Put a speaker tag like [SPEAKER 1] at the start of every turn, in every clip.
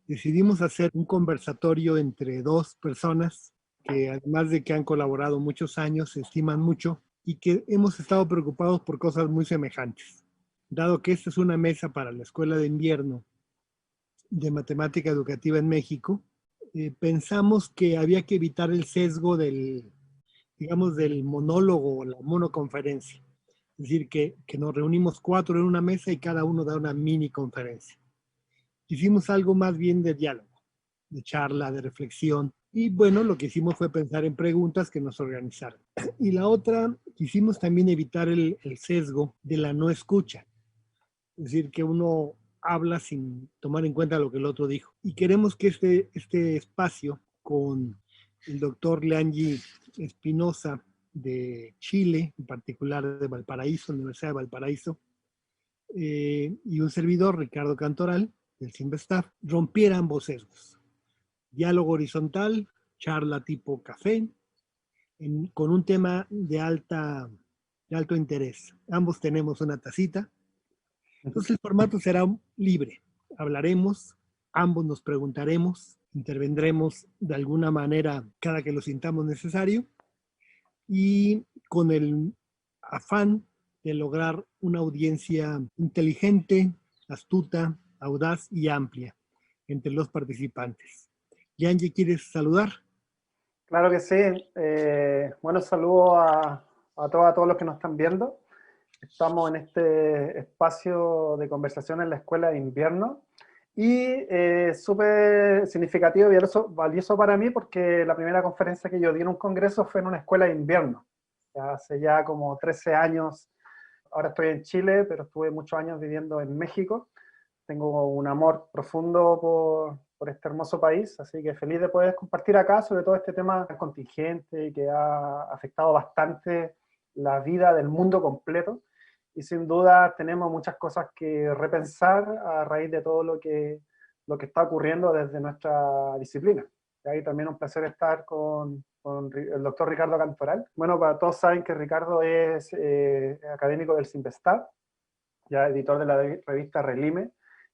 [SPEAKER 1] decidimos hacer un conversatorio entre dos personas que además de que han colaborado muchos años, se estiman mucho y que hemos estado preocupados por cosas muy semejantes. Dado que esta es una mesa para la Escuela de Invierno de Matemática Educativa en México, pensamos que había que evitar el sesgo del, digamos, del monólogo o la monoconferencia. Es decir, que nos reunimos cuatro en una mesa y cada uno da una mini conferencia. Hicimos algo más bien de diálogo, de charla, de reflexión. Y bueno, lo que hicimos fue pensar en preguntas que nos organizaron. Y la otra, quisimos también evitar el sesgo de la no escucha. Es decir, que uno habla sin tomar en cuenta lo que el otro dijo. Y queremos que este espacio con el doctor Leanji Espinosa de Chile, en particular de Valparaíso, Universidad de Valparaíso, y un servidor, Ricardo Cantoral, del Simvestaff, rompiera ambos sesgos. Diálogo horizontal, charla tipo café, con un tema de alto interés. Ambos tenemos una tacita. Entonces el formato será libre. Hablaremos, ambos nos preguntaremos, intervendremos de alguna manera cada que lo sintamos necesario y con el afán de lograr una audiencia inteligente, astuta, audaz y amplia entre los participantes. Yanji, ¿quieres saludar?
[SPEAKER 2] Claro que sí. Bueno, saludo a todos los que nos están viendo. Estamos en este espacio de conversación en la Escuela de Invierno y súper significativo y valioso para mí porque la primera conferencia que yo di en un congreso fue en una escuela de invierno. Hace ya como 13 años. Ahora estoy en Chile, pero estuve muchos años viviendo en México. Tengo un amor profundo por este hermoso país, así que feliz de poder compartir acá sobre todo este tema contingente que ha afectado bastante la vida del mundo completo. Y sin duda tenemos muchas cosas que repensar a raíz de todo lo que está ocurriendo desde nuestra disciplina. Y ahí también un placer estar con el doctor Ricardo Cantoral. Bueno, para todos saben que Ricardo es académico del Simvestaff, ya editor de la revista Relime,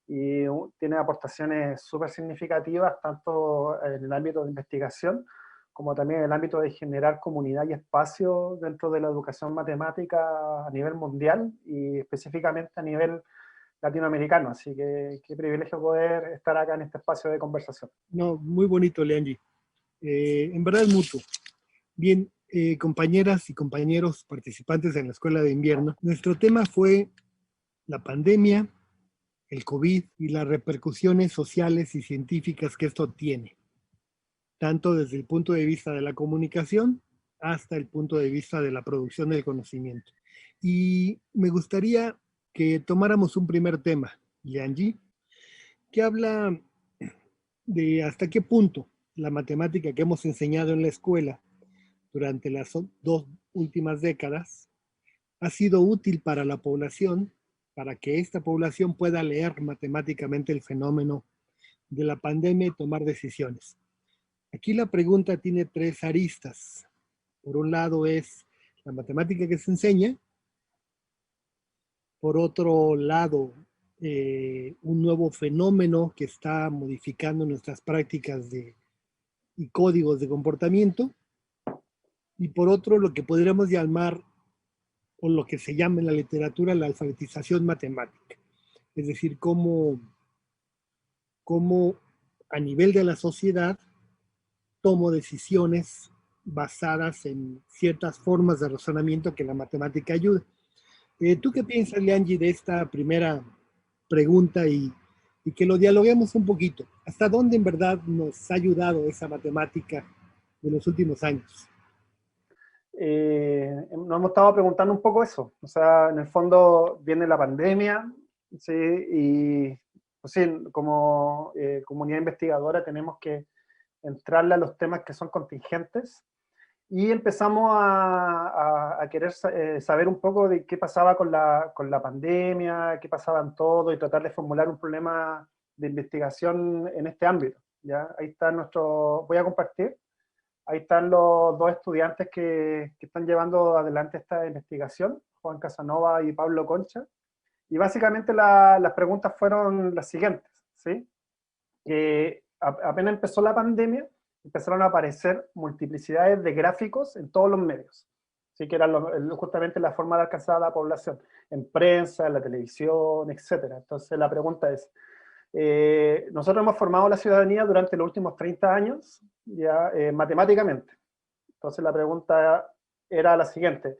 [SPEAKER 2] y tiene aportaciones súper significativas, tanto en el ámbito de investigación, como también en el ámbito de generar comunidad y espacio dentro de la educación matemática a nivel mundial, y específicamente a nivel latinoamericano. Así que qué privilegio poder estar acá en este espacio de conversación.
[SPEAKER 1] No, muy bonito, Leanji. En verdad es mutuo. Bien, compañeras y compañeros participantes en la Escuela de Invierno, nuestro tema fue la pandemia, el COVID y las repercusiones sociales y científicas que esto tiene, tanto desde el punto de vista de la comunicación hasta el punto de vista de la producción del conocimiento. Y me gustaría que tomáramos un primer tema, Yanji, que habla de hasta qué punto la matemática que hemos enseñado en la escuela durante las dos últimas décadas ha sido útil para la población, para que esta población pueda leer matemáticamente el fenómeno de la pandemia y tomar decisiones. Aquí la pregunta tiene tres aristas. Por un lado es la matemática que se enseña, por otro lado un nuevo fenómeno que está modificando nuestras prácticas y códigos de comportamiento, y por otro lo que podríamos llamar, o lo que se llama en la literatura, la alfabetización matemática. Es decir, cómo a nivel de la sociedad tomo decisiones basadas en ciertas formas de razonamiento que la matemática ayuda. ¿Tú qué piensas, Leanji, de esta primera pregunta y que lo dialoguemos un poquito? ¿Hasta dónde en verdad nos ha ayudado esa matemática de los últimos años?
[SPEAKER 2] Nos hemos estado preguntando un poco eso. O sea, en el fondo viene la pandemia, ¿sí? Y pues sí, como comunidad investigadora tenemos que entrarle a los temas que son contingentes y empezamos a querer saber un poco de qué pasaba con la pandemia, qué pasaba en todo y tratar de formular un problema de investigación en este ámbito. ¿Ya? Ahí está voy a compartir. Ahí están los dos estudiantes que están llevando adelante esta investigación, Juan Casanova y Pablo Concha. Y básicamente las preguntas fueron las siguientes, ¿sí? que apenas empezó la pandemia, empezaron a aparecer multiplicidades de gráficos en todos los medios. Así que era justamente la forma de alcanzar a la población, en prensa, en la televisión, etcétera. Entonces la pregunta es, nosotros hemos formado la ciudadanía durante los últimos 30 años, ya matemáticamente. Entonces la pregunta era la siguiente: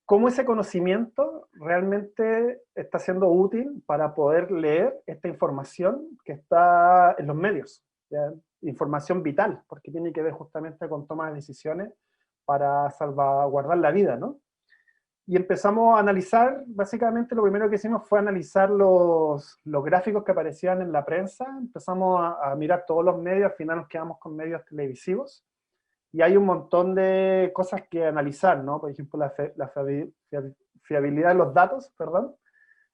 [SPEAKER 2] ¿cómo ese conocimiento realmente está siendo útil para poder leer esta información que está en los medios? ¿Ya? Información vital, porque tiene que ver justamente con toma de decisiones para salvaguardar la vida, ¿no? Y empezamos a analizar, básicamente lo primero que hicimos fue analizar los gráficos que aparecían en la prensa, empezamos a mirar todos los medios, al final nos quedamos con medios televisivos, y hay un montón de cosas que analizar, ¿no? Por ejemplo, la fiabilidad de los datos, perdón,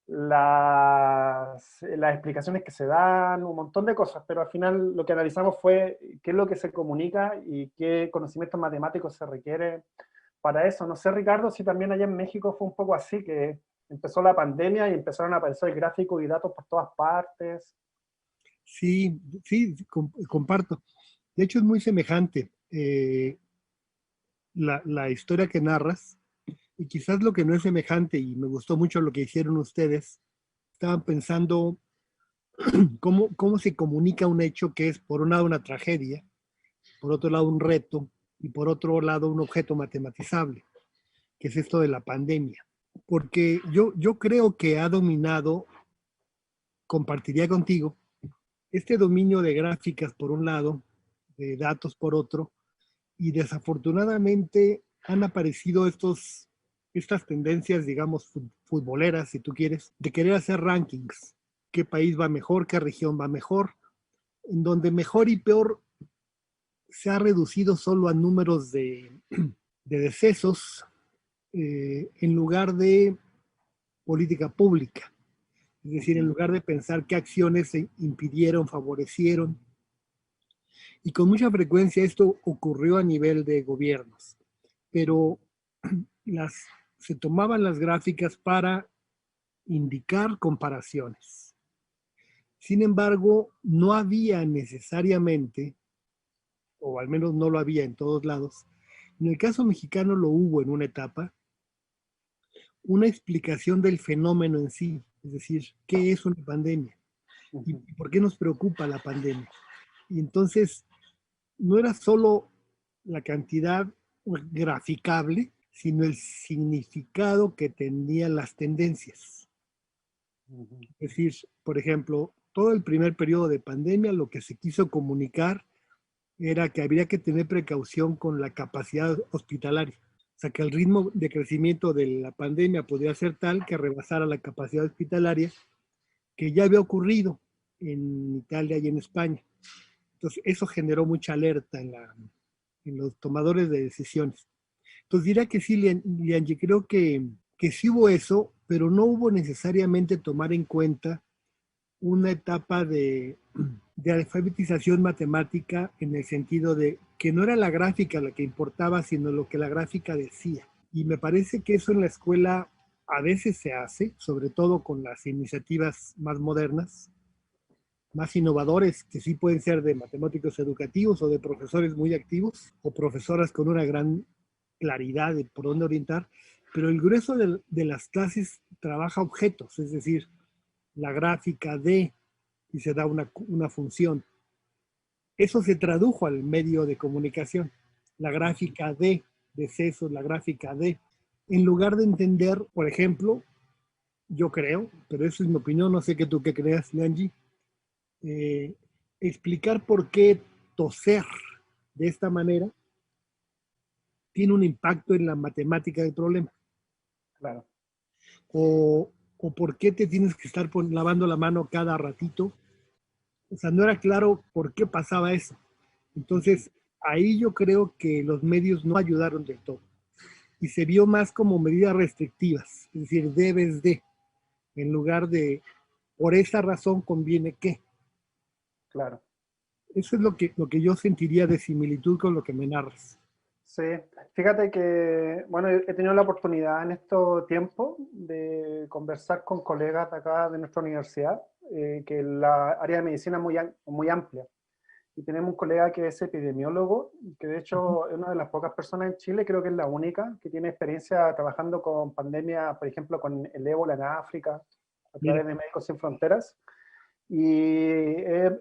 [SPEAKER 2] las explicaciones que se dan, un montón de cosas, pero al final lo que analizamos fue qué es lo que se comunica y qué conocimientos matemáticos se requiere para eso. No sé, Ricardo, si también allá en México fue un poco así, que empezó la pandemia y empezaron a aparecer gráficos y datos por todas partes.
[SPEAKER 1] Sí, sí, comparto. De hecho, es muy semejante la historia que narras, y quizás lo que no es semejante, y me gustó mucho lo que hicieron ustedes, estaban pensando cómo se comunica un hecho que es, por un lado, una tragedia, por otro lado, un reto, y por otro lado, un objeto matematizable, que es esto de la pandemia. Porque yo creo que ha dominado, compartiría contigo, este dominio de gráficas por un lado, de datos por otro, y desafortunadamente han aparecido estas tendencias, digamos, futboleras, si tú quieres, de querer hacer rankings. ¿Qué país va mejor? ¿Qué región va mejor? En donde mejor y peor se ha reducido solo a números de decesos en lugar de política pública. Es decir, en lugar de pensar qué acciones se impidieron, favorecieron. Y con mucha frecuencia esto ocurrió a nivel de gobiernos, pero las, se tomaban las gráficas para indicar comparaciones. Sin embargo, no había necesariamente, o al menos no lo había en todos lados, en el caso mexicano lo hubo en una etapa, una explicación del fenómeno en sí, es decir, ¿qué es una pandemia? ¿Y por qué nos preocupa la pandemia? Y entonces no era solo la cantidad graficable, sino el significado que tenían las tendencias. Es decir, por ejemplo, todo el primer periodo de pandemia lo que se quiso comunicar era que habría que tener precaución con la capacidad hospitalaria. O sea, que el ritmo de crecimiento de la pandemia podría ser tal que rebasara la capacidad hospitalaria, que ya había ocurrido en Italia y en España. Entonces, eso generó mucha alerta en los tomadores de decisiones. Entonces, diría que sí, Lianji, creo que sí hubo eso, pero no hubo necesariamente tomar en cuenta una etapa de alfabetización matemática en el sentido de que no era la gráfica la que importaba, sino lo que la gráfica decía. Y me parece que eso en la escuela a veces se hace, sobre todo con las iniciativas más modernas, más innovadores, que sí pueden ser de matemáticos educativos o de profesores muy activos o profesoras con una gran claridad de por dónde orientar, pero el grueso de las clases trabaja objetos, es decir, la gráfica de, y se da una función. Eso se tradujo al medio de comunicación, la gráfica de decesos, la gráfica de, en lugar de entender, por ejemplo, yo creo, pero eso es mi opinión, no sé qué tú qué creas, Nanji, eh, explicar por qué toser de esta manera tiene un impacto en la matemática del problema.
[SPEAKER 2] Claro.
[SPEAKER 1] O por qué te tienes que estar lavando la mano cada ratito. O sea, no era claro por qué pasaba eso. Entonces, ahí yo creo que los medios no ayudaron del todo. Y se vio más como medidas restrictivas, es decir, debes de, en lugar de, por esa razón conviene que.
[SPEAKER 2] Claro.
[SPEAKER 1] Eso es lo que yo sentiría de similitud con lo que me narras.
[SPEAKER 2] Sí, fíjate que, bueno, he tenido la oportunidad en estos tiempos de conversar con colegas de acá de nuestra universidad, que la área de medicina es muy amplia. Y tenemos un colega que es epidemiólogo, que de hecho es una de las pocas personas en Chile, creo que es la única, que tiene experiencia trabajando con pandemia, por ejemplo, con el ébola en África, a
[SPEAKER 1] Mira,
[SPEAKER 2] través de Médicos Sin Fronteras. Y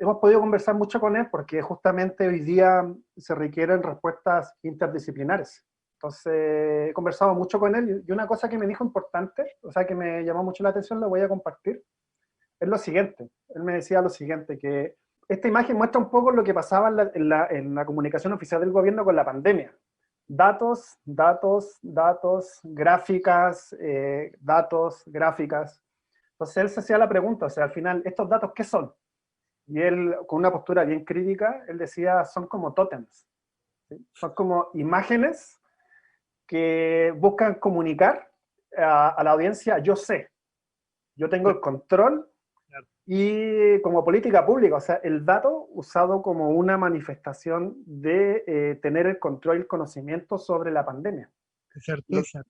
[SPEAKER 2] hemos podido conversar mucho con él porque justamente hoy día se requieren respuestas interdisciplinares. Entonces, he conversado mucho con él y una cosa que me dijo importante, o sea, que me llamó mucho la atención, la voy a compartir, es lo siguiente. Él me decía lo siguiente, que esta imagen muestra un poco lo que pasaba en la comunicación oficial del gobierno con la pandemia. Datos, datos, datos, gráficas, datos, gráficas. Entonces él se hacía la pregunta, o sea, al final, ¿estos datos qué son? Y él, con una postura bien crítica, él decía, son como tótems, ¿sí? Son como imágenes que buscan comunicar a la audiencia, yo sé, yo tengo el control
[SPEAKER 1] claro,
[SPEAKER 2] y como política pública, o sea, el dato usado como una manifestación de tener el control y el conocimiento sobre la pandemia.
[SPEAKER 1] de
[SPEAKER 2] Lo,
[SPEAKER 1] certeza.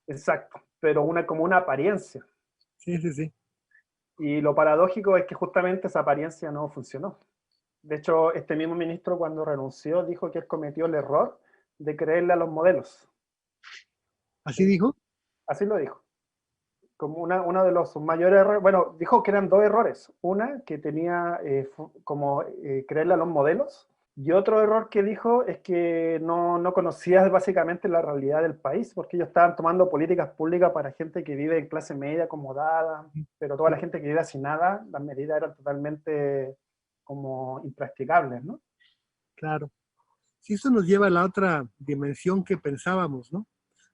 [SPEAKER 2] exacto, pero como una apariencia.
[SPEAKER 1] Sí, sí, sí.
[SPEAKER 2] Y lo paradójico es que justamente esa apariencia no funcionó. De hecho, este mismo ministro cuando renunció dijo que él cometió el error de creerle a los modelos.
[SPEAKER 1] ¿Así
[SPEAKER 2] ¿Sí?
[SPEAKER 1] dijo?
[SPEAKER 2] Así lo dijo. Como uno de los mayores errores, bueno, dijo que eran dos errores. Una, que tenía como creerle a los modelos. Y otro error que dijo es que no conocía básicamente la realidad del país, porque ellos estaban tomando políticas públicas para gente que vive en clase media acomodada, pero toda la gente que vive sin nada, las medidas eran totalmente como impracticables, ¿no?
[SPEAKER 1] Claro. Sí, eso nos lleva a la otra dimensión que pensábamos, ¿no?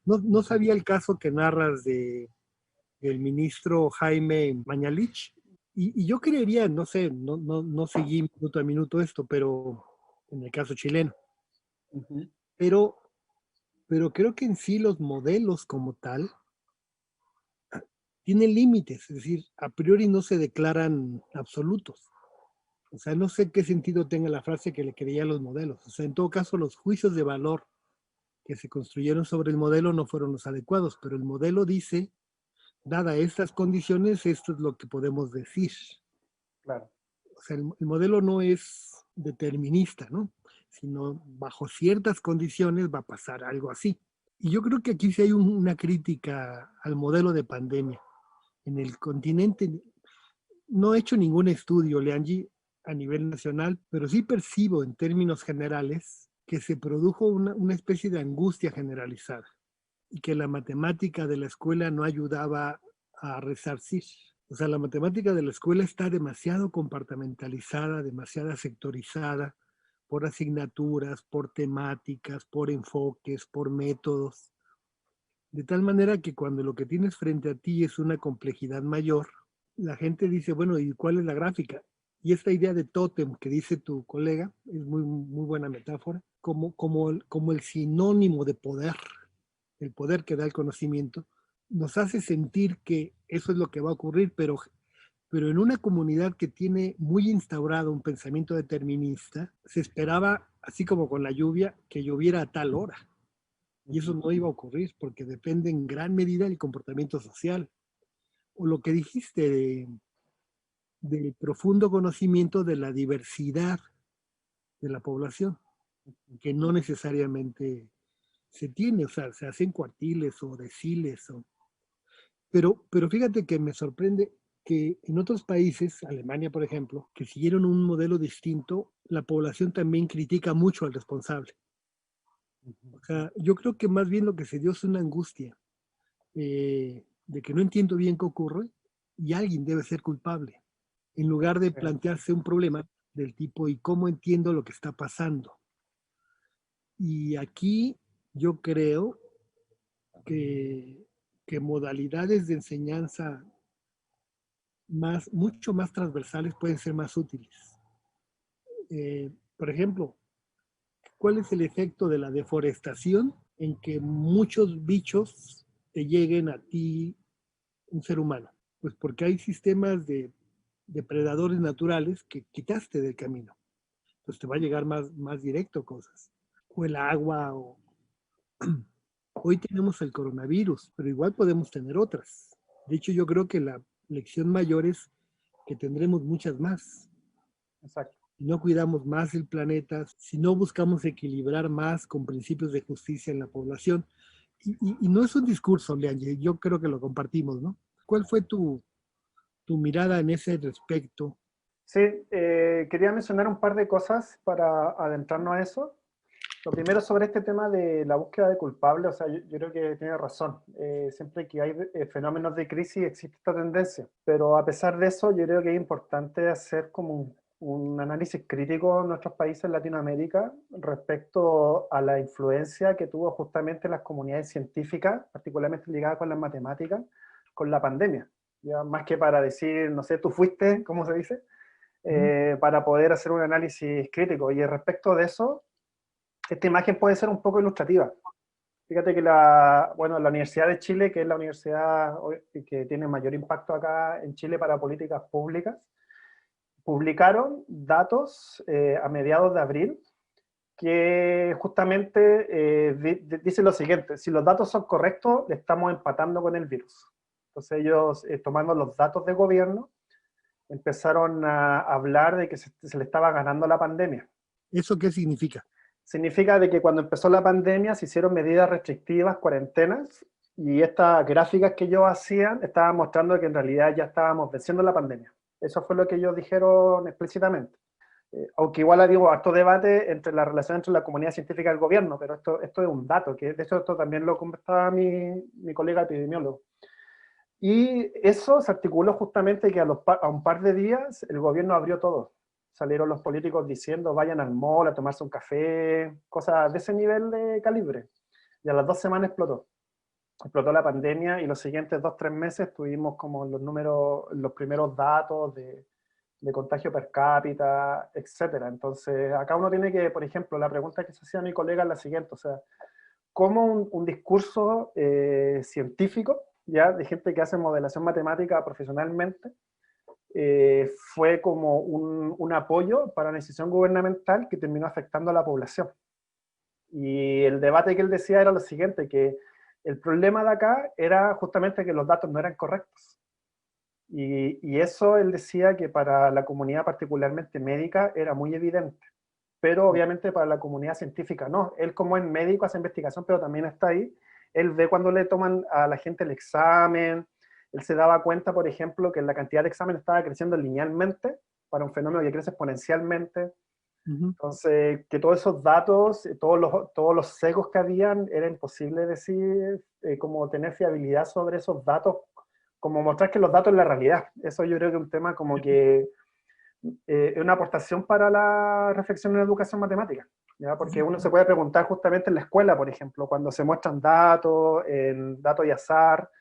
[SPEAKER 1] No sabía el caso que narras del ministro Jaime Mañalich. Y yo creería, no sé, no seguí minuto a minuto esto, pero en el caso chileno.
[SPEAKER 2] Uh -huh.
[SPEAKER 1] Pero, pero creo que en sí los modelos como tal tienen límites, es decir, a priori no se declaran absolutos. O sea, no sé qué sentido tenga la frase que le creía a los modelos. O sea, en todo caso, los juicios de valor que se construyeron sobre el modelo no fueron los adecuados, pero el modelo dice, dada estas condiciones, esto es lo que podemos decir.
[SPEAKER 2] Claro.
[SPEAKER 1] O sea, el modelo no es determinista, ¿no? Sino bajo ciertas condiciones va a pasar algo así. Y yo creo que aquí sí hay una crítica al modelo de pandemia. En el continente no he hecho ningún estudio, Leanji, a nivel nacional, pero sí percibo en términos generales que se produjo una especie de angustia generalizada y que la matemática de la escuela no ayudaba a resarcir. O sea, la matemática de la escuela está demasiado compartimentalizada, demasiado sectorizada por asignaturas, por temáticas, por enfoques, por métodos, de tal manera que cuando lo que tienes frente a ti es una complejidad mayor, la gente dice, bueno, ¿y cuál es la gráfica? Y esta idea de tótem que dice tu colega es muy buena metáfora, como el sinónimo de poder, el poder que da el conocimiento, nos hace sentir que eso es lo que va a ocurrir, pero en una comunidad que tiene muy instaurado un pensamiento determinista, se esperaba, así como con la lluvia, que lloviera a tal hora. Y eso no iba a ocurrir porque depende en gran medida del comportamiento social. O lo que dijiste del profundo conocimiento de la diversidad de la población, que no necesariamente se tiene, o sea, se hacen cuartiles o deciles. Pero fíjate que me sorprende que en otros países, Alemania por ejemplo, que siguieron un modelo distinto, la población también critica mucho al responsable. O sea, yo creo que más bien lo que se dio es una angustia de que no entiendo bien qué ocurre y alguien debe ser culpable, en lugar de
[SPEAKER 2] Sí.
[SPEAKER 1] plantearse un problema del tipo ¿y cómo entiendo lo que está pasando? Y aquí yo creo que, que modalidades de enseñanza mucho más transversales pueden ser más útiles. Por ejemplo, ¿cuál es el efecto de la deforestación en que muchos bichos te lleguen a ti, un ser humano? Pues porque hay sistemas de depredadores naturales que quitaste del camino. Pues te va a llegar más directo cosas. O el agua, hoy tenemos el coronavirus, pero igual podemos tener otras. De hecho, yo creo que la lección mayor es que tendremos muchas más.
[SPEAKER 2] Exacto.
[SPEAKER 1] Si no cuidamos más el planeta, si no buscamos equilibrar más con principios de justicia en la población. Y no es un discurso, Leanne, yo creo que lo compartimos, ¿no? ¿Cuál fue tu mirada en ese respecto?
[SPEAKER 2] Sí, quería mencionar un par de cosas para adentrarnos a eso. Lo primero sobre este tema de la búsqueda de culpables, o sea, yo creo que tiene razón. Siempre que hay fenómenos de crisis existe esta tendencia, pero a pesar de eso yo creo que es importante hacer como un análisis crítico en nuestros países en Latinoamérica respecto a la influencia que tuvo justamente las comunidades científicas, particularmente ligadas con las matemáticas, con la pandemia. Ya más que para decir, no sé, tú fuiste, ¿cómo se dice? Para poder hacer un análisis crítico. Y respecto de eso, esta imagen puede ser un poco ilustrativa. Fíjate que bueno, la Universidad de Chile, que es la universidad que tiene mayor impacto acá en Chile para políticas públicas, publicaron datos a mediados de abril que justamente dice lo siguiente: si los datos son correctos, le estamos empatando con el virus. Entonces ellos, tomando los datos de gobierno, empezaron a hablar de que se le estaba ganando la pandemia.
[SPEAKER 1] ¿Eso qué significa?
[SPEAKER 2] Significa de que cuando empezó la pandemia se hicieron medidas restrictivas, cuarentenas, y estas gráficas que ellos hacían estaban mostrando que en realidad ya estábamos venciendo la pandemia. Eso fue lo que ellos dijeron explícitamente. Aunque igual había harto debate entre la relación entre la comunidad científica y el gobierno, pero esto es un dato, que de hecho esto también lo comentaba mi colega epidemiólogo. Y eso se articuló justamente que a un par de días el gobierno abrió todo. Salieron los políticos diciendo vayan al mall a tomarse un café, cosas de ese nivel de calibre. Y a las 2 semanas explotó. Explotó la pandemia y los siguientes 2, 3 meses tuvimos como los números, los primeros datos de contagio per cápita, etcétera. Entonces, acá uno tiene que, por ejemplo, la pregunta que se hacía a mi colega es la siguiente, o sea, ¿cómo un discurso científico, ya, de gente que hace modelación matemática profesionalmente, fue como un apoyo para una decisión gubernamental que terminó afectando a la población? Y el debate que él decía era lo siguiente, que el problema de acá era justamente que los datos no eran correctos. Y eso él decía que para la comunidad particularmente médica era muy evidente, pero obviamente para la comunidad científica no. Él como es médico hace investigación, pero también está ahí. Él ve cuando le toman a la gente el examen, él se daba cuenta, por ejemplo, que la cantidad de exámenes estaba creciendo linealmente para un fenómeno que crece exponencialmente. Entonces, que todos esos datos, todos los sesgos que habían, era imposible decir, como tener fiabilidad sobre esos datos, como mostrar que los datos es la realidad. Eso yo creo que es un tema como que es una aportación para la reflexión en la educación matemática, ¿ya? Porque uno se puede preguntar justamente en la escuela, por ejemplo, cuando se muestran datos, en datos y azar,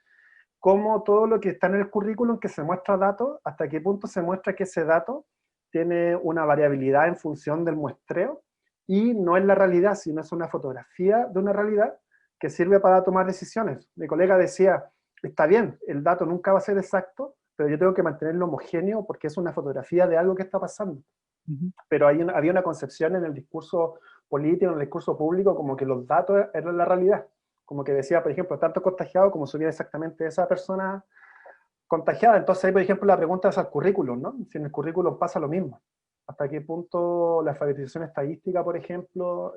[SPEAKER 2] cómo todo lo que está en el currículum que se muestra datos, hasta qué punto se muestra que ese dato tiene una variabilidad en función del muestreo y no es la realidad, sino es una fotografía de una realidad que sirve para tomar decisiones. Mi colega decía, está bien, el dato nunca va a ser exacto, pero yo tengo que mantenerlo homogéneo porque es una fotografía de algo que está pasando. Pero había una concepción en el discurso político, en el discurso público, como que los datos eran la realidad. Como que decía, por ejemplo, tanto contagiado como subía exactamente esa persona contagiada. Entonces ahí, por ejemplo, la pregunta es al currículum, ¿no? Si en el currículum pasa lo mismo. ¿Hasta qué punto la alfabetización estadística, por ejemplo,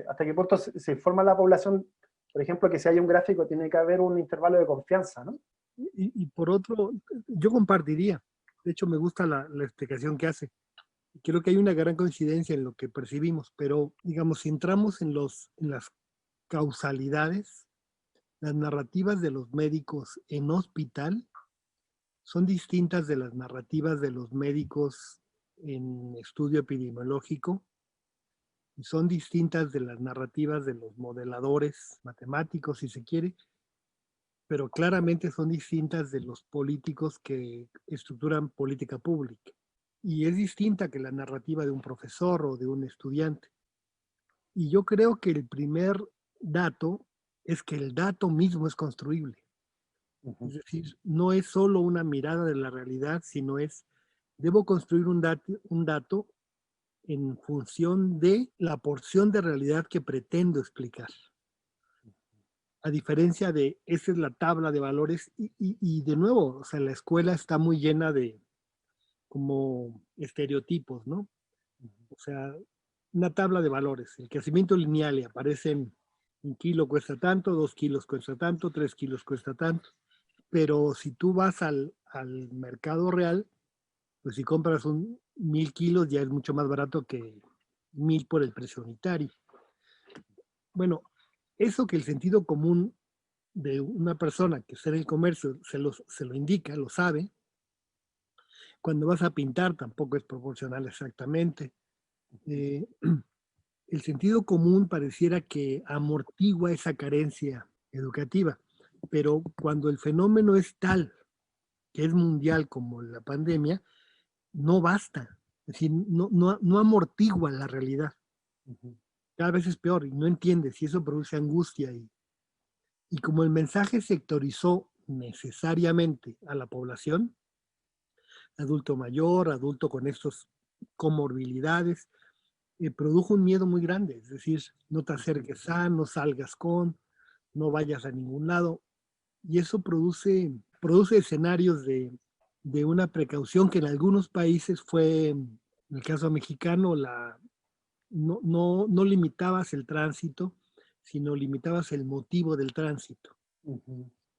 [SPEAKER 2] hasta qué punto se informa a la población, por ejemplo, que si hay un gráfico tiene que haber un intervalo de confianza, ¿no?
[SPEAKER 1] Y por otro, yo compartiría, de hecho me gusta la explicación que hace. Creo que hay una gran coincidencia en lo que percibimos, pero digamos, si entramos en las causalidades, las narrativas de los médicos en hospital son distintas de las narrativas de los médicos en estudio epidemiológico y son distintas de las narrativas de los modeladores matemáticos, si se quiere, pero claramente son distintas de los políticos que estructuran política pública. Y es distinta que la narrativa de un profesor o de un estudiante. Y yo creo que el primer dato es que el dato mismo es construible. Es decir, no es solo una mirada de la realidad, sino debo construir un dato en función de la porción de realidad que pretendo explicar. A diferencia de, esa es la tabla de valores y de nuevo, o sea, la escuela está muy llena como estereotipos, ¿no? O sea, una tabla de valores. El crecimiento lineal y aparecen 1 kilo cuesta tanto, 2 kilos cuesta tanto, 3 kilos cuesta tanto. Pero si tú vas al mercado real, pues si compras 1,000 kilos ya es mucho más barato que 1,000 por el precio unitario. Bueno, eso que el sentido común de una persona que está en el comercio se lo indica, lo sabe, cuando vas a pintar tampoco es proporcional exactamente. Eh, el sentido común pareciera que amortigua esa carencia educativa, pero cuando el fenómeno es tal que es mundial como la pandemia, no basta. Es decir, no amortigua la realidad. Cada vez es peor y no entiendes y eso produce angustia. Y como el mensaje sectorizó necesariamente a la población, adulto mayor, adulto con estas comorbilidades, produjo un miedo muy grande. Es decir, no te acerques a, no salgas con, no vayas a ningún lado. Y eso produce escenarios de una precaución que en algunos países fue, en el caso mexicano, no limitabas el tránsito, sino limitabas el motivo del tránsito. O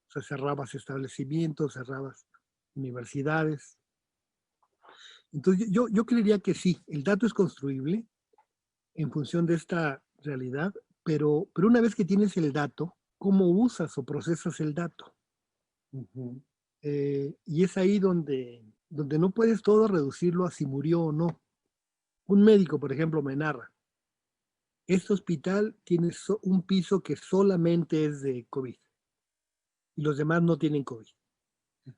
[SPEAKER 1] sea, cerrabas establecimientos, cerrabas universidades. Entonces, yo creería que sí, el dato es construible en función de esta realidad, pero una vez que tienes el dato, ¿cómo usas o procesas el dato? Y es ahí donde no puedes todo reducirlo a si murió o no. Un médico, por ejemplo, me narra, este hospital tiene un piso que solamente es de COVID y los demás no tienen COVID.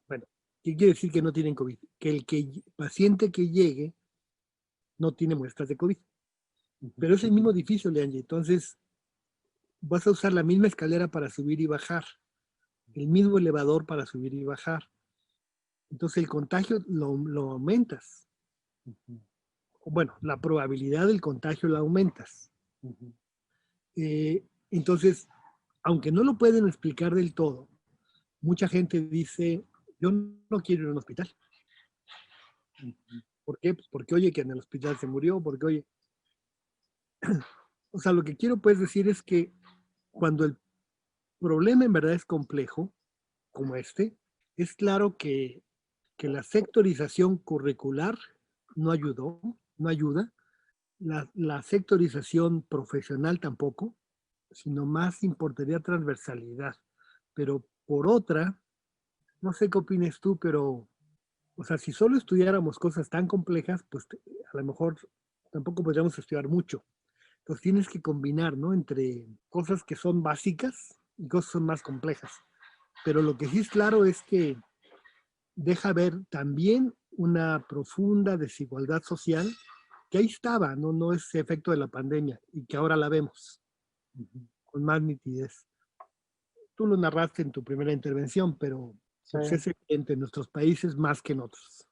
[SPEAKER 1] Bueno, ¿qué quiere decir que no tienen COVID? Que el paciente que llegue no tiene muestras de COVID. Pero es el mismo edificio, Leange. Entonces, vas a usar la misma escalera para subir y bajar, el mismo elevador para subir y bajar. Entonces, el contagio lo aumentas. Bueno, la probabilidad del contagio la aumentas. Entonces, aunque no lo pueden explicar del todo, mucha gente dice, yo no quiero ir a un hospital. ¿Por qué? Pues porque oye que en el hospital se murió, porque oye, o sea, lo que quiero pues decir es que cuando el problema en verdad es complejo, como este, es claro que la sectorización curricular no ayudó, no ayuda, la sectorización profesional tampoco, sino más importaría transversalidad. Pero por otra, no sé qué opines tú, pero, o sea, si solo estudiáramos cosas tan complejas, pues a lo mejor tampoco podríamos estudiar mucho. Entonces tienes que combinar, ¿no? Entre cosas que son básicas y cosas que son más complejas. Pero lo que sí es claro es que deja ver también una profunda desigualdad social que ahí estaba, no es efecto de la pandemia y que ahora la vemos con más nitidez. Tú lo narraste en tu primera intervención, pero
[SPEAKER 2] Sí.
[SPEAKER 1] pues, es evidente en nuestros países más que en otros.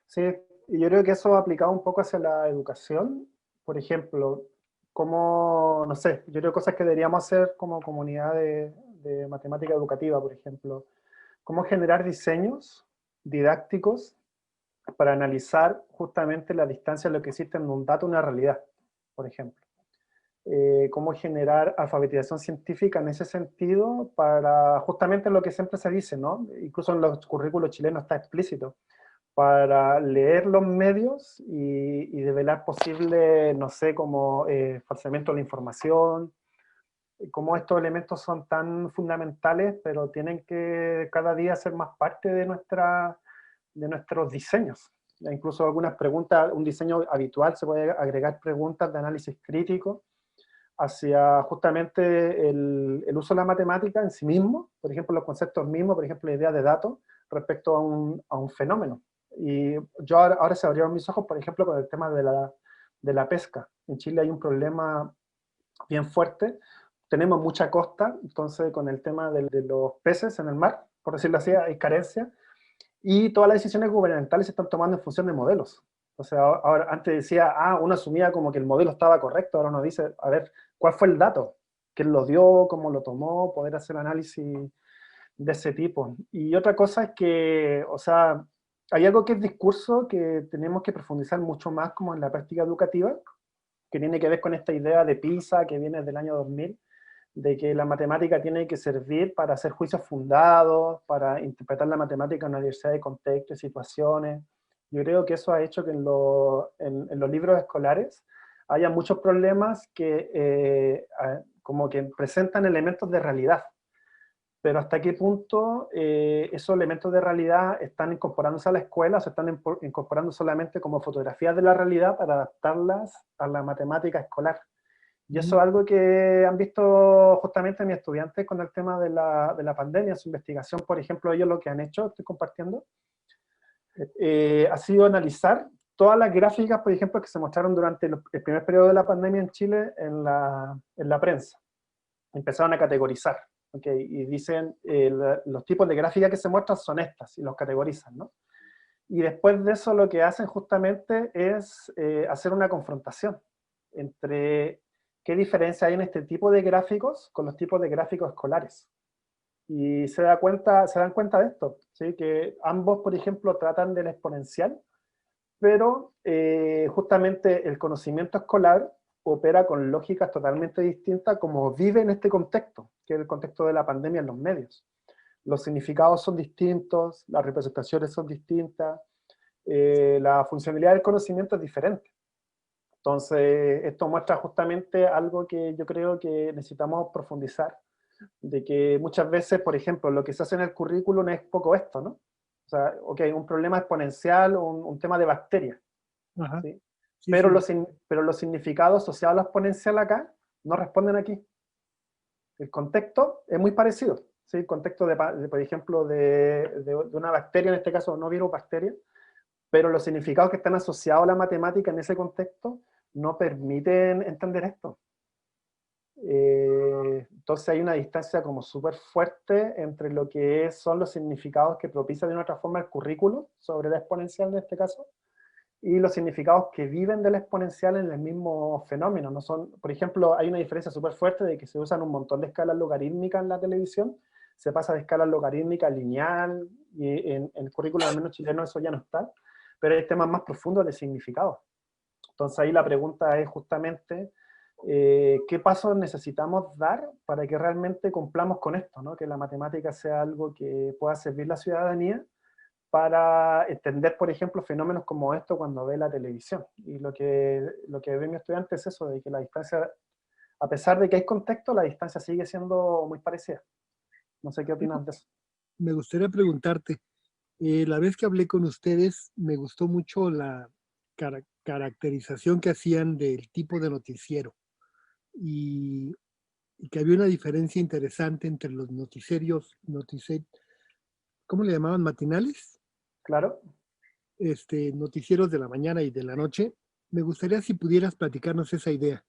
[SPEAKER 2] Sí, y yo creo que eso va aplicado un poco hacia la educación. Por ejemplo, como, no sé, yo creo cosas que deberíamos hacer como comunidad de matemática educativa, por ejemplo. Cómo generar diseños didácticos para analizar justamente la distancia de lo que existe en un dato a una realidad, por ejemplo. Cómo generar alfabetización científica en ese sentido para justamente lo que siempre se dice, ¿no? Incluso en los currículos chilenos está explícito, para leer los medios y develar posible, no sé, como falseamiento de la información, cómo estos elementos son tan fundamentales, pero tienen que cada día ser más parte de nuestros diseños. Incluso algunas preguntas, un diseño habitual se puede agregar preguntas de análisis crítico hacia justamente el uso de la matemática en sí mismo, por ejemplo, los conceptos mismos, por ejemplo, la idea de datos respecto a un fenómeno. Y yo ahora se abrieron mis ojos, por ejemplo, con el tema de la pesca. En Chile hay un problema bien fuerte. Tenemos mucha costa, entonces con el tema de los peces en el mar, por decirlo así, hay carencia. Y todas las decisiones gubernamentales se están tomando en función de modelos. O sea, ahora antes decía, uno asumía como que el modelo estaba correcto, ahora uno dice, a ver, ¿cuál fue el dato? ¿Quién lo dio? ¿Cómo lo tomó? Poder hacer análisis de ese tipo. Y otra cosa es que, o sea, hay algo que es discurso que tenemos que profundizar mucho más como en la práctica educativa, que tiene que ver con esta idea de PISA que viene del año 2000, de que la matemática tiene que servir para hacer juicios fundados, para interpretar la matemática en una diversidad de contextos y situaciones. Yo creo que eso ha hecho que en los libros escolares haya muchos problemas que como que presentan elementos de realidad, pero hasta qué punto esos elementos de realidad están incorporándose a la escuela o se están incorporando solamente como fotografías de la realidad para adaptarlas a la matemática escolar. Y eso es algo que han visto justamente mis estudiantes con el tema de la pandemia, su investigación, por ejemplo, ellos lo que han hecho, estoy compartiendo, ha sido analizar todas las gráficas, por ejemplo, que se mostraron durante el primer periodo de la pandemia en Chile en la prensa. Empezaron a categorizar, ¿okay? Y dicen, los tipos de gráficas que se muestran son estas, y los categorizan, ¿no? Y después de eso lo que hacen justamente es hacer una confrontación entre qué diferencia hay en este tipo de gráficos con los tipos de gráficos escolares. Y se dan cuenta de esto, ¿sí? Que ambos, por ejemplo, tratan del exponencial, pero justamente el conocimiento escolar opera con lógicas totalmente distintas como vive en este contexto, que es el contexto de la pandemia en los medios. Los significados son distintos, las representaciones son distintas, la funcionalidad del conocimiento es diferente. Entonces, esto muestra justamente algo que yo creo que necesitamos profundizar, de que muchas veces, por ejemplo, lo que se hace en el currículum es poco esto, ¿no? O sea, ok, un problema exponencial, un tema de bacterias,
[SPEAKER 1] Ajá.
[SPEAKER 2] ¿sí?
[SPEAKER 1] Sí,
[SPEAKER 2] Pero,
[SPEAKER 1] sí.
[SPEAKER 2] pero los significados asociados a la exponencial acá no responden aquí. El contexto es muy parecido, ¿sí? El contexto, por ejemplo, de una bacteria, en este caso no virus, bacteria, pero los significados que están asociados a la matemática en ese contexto no permiten entender esto. Entonces hay una distancia como súper fuerte entre lo que son los significados que propicia de una otra forma el currículo, sobre la exponencial en este caso, y los significados que viven de la exponencial en el mismo fenómeno. No son, por ejemplo, hay una diferencia súper fuerte de que se usan un montón de escalas logarítmicas en la televisión, se pasa de escala logarítmica a lineal, y en el currículo al menos chileno eso ya no está, pero hay temas más profundos de significado. Entonces ahí la pregunta es justamente, ¿qué pasos necesitamos dar para que realmente cumplamos con esto, ¿no? Que la matemática sea algo que pueda servir a la ciudadanía para entender, por ejemplo, fenómenos como esto cuando ve la televisión. Y lo que ve mi estudiante es eso, de que la distancia, a pesar de que hay contexto, la distancia sigue siendo muy parecida. No sé qué opinas de eso.
[SPEAKER 1] Me gustaría preguntarte, la vez que hablé con ustedes, me gustó mucho la caracterización que hacían del tipo de noticiero y, y que había una diferencia interesante entre los ¿cómo le llamaban? Matinales,
[SPEAKER 2] Claro.
[SPEAKER 1] noticieros de la mañana y de la noche. Me gustaría si pudieras platicarnos esa idea.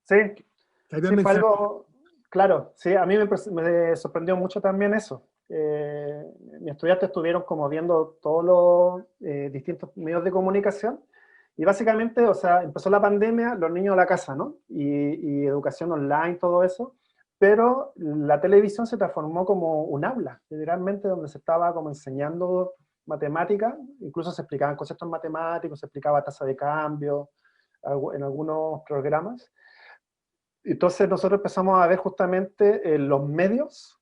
[SPEAKER 2] Sí,
[SPEAKER 1] Había
[SPEAKER 2] sí, fue
[SPEAKER 1] mensajes.
[SPEAKER 2] algo, claro, sí, a mí me sorprendió mucho también eso. Mis estudiantes estuvieron como viendo todos los distintos medios de comunicación y básicamente, o sea, empezó la pandemia, los niños a la casa, ¿no? Y educación online, todo eso, pero la televisión se transformó como un aula, literalmente, donde se estaba como enseñando matemática, incluso se explicaban conceptos matemáticos, se explicaba tasa de cambio en algunos programas. Entonces nosotros empezamos a ver justamente los medios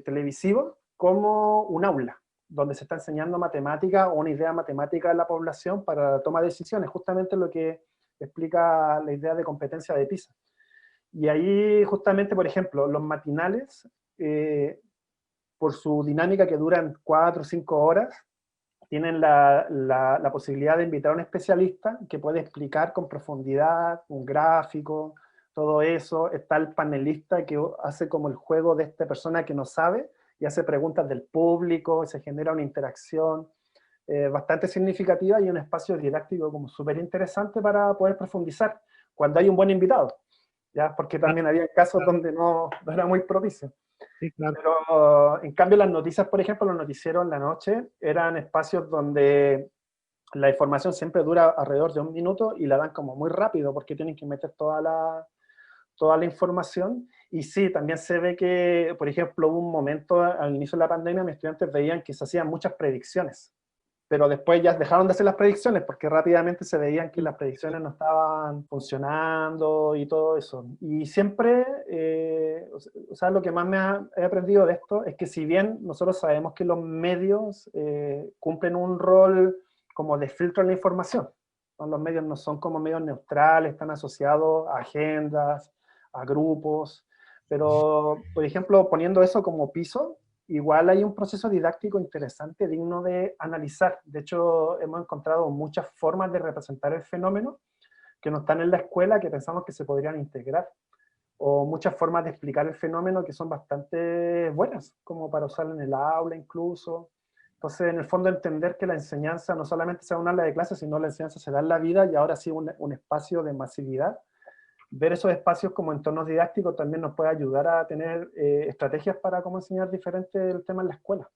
[SPEAKER 2] televisivos como un aula, donde se está enseñando matemática o una idea matemática a la población para la toma de decisiones, justamente lo que explica la idea de competencia de PISA. Y ahí justamente, por ejemplo, los matinales, por su dinámica que duran 4 o 5 horas, tienen la posibilidad de invitar a un especialista que puede explicar con profundidad, un gráfico, todo eso. Está el panelista que hace como el juego de esta persona que no sabe y hace preguntas del público, y se genera una interacción bastante significativa y un espacio didáctico como súper interesante para poder profundizar cuando hay un buen invitado, ¿ya? Porque también había casos donde no era muy propicio.
[SPEAKER 1] Sí, claro.
[SPEAKER 2] Pero en cambio las noticias, por ejemplo, los noticieros en la noche eran espacios donde la información siempre dura alrededor de 1 minuto y la dan como muy rápido porque tienen que meter toda la información Y sí, también se ve que, por ejemplo, hubo un momento al inicio de la pandemia, mis estudiantes veían que se hacían muchas predicciones, pero después ya dejaron de hacer las predicciones porque rápidamente se veían que las predicciones no estaban funcionando y todo eso. Y siempre, o sea, lo que más he aprendido de esto es que si bien nosotros sabemos que los medios cumplen un rol como de filtro en la información, ¿no? Los medios no son como medios neutrales, están asociados a agendas, a grupos, pero, por ejemplo, poniendo eso como piso, igual hay un proceso didáctico interesante, digno de analizar. De hecho, hemos encontrado muchas formas de representar el fenómeno que no están en la escuela, que pensamos que se podrían integrar, o muchas formas de explicar el fenómeno que son bastante buenas, como para usar en el aula incluso. Entonces, en el fondo, entender que la enseñanza no solamente sea un aula de clase, sino la enseñanza se da en la vida y ahora sí un espacio de masividad. Ver esos espacios como entornos didácticos también nos puede ayudar a tener estrategias para cómo enseñar diferente el tema en la escuela.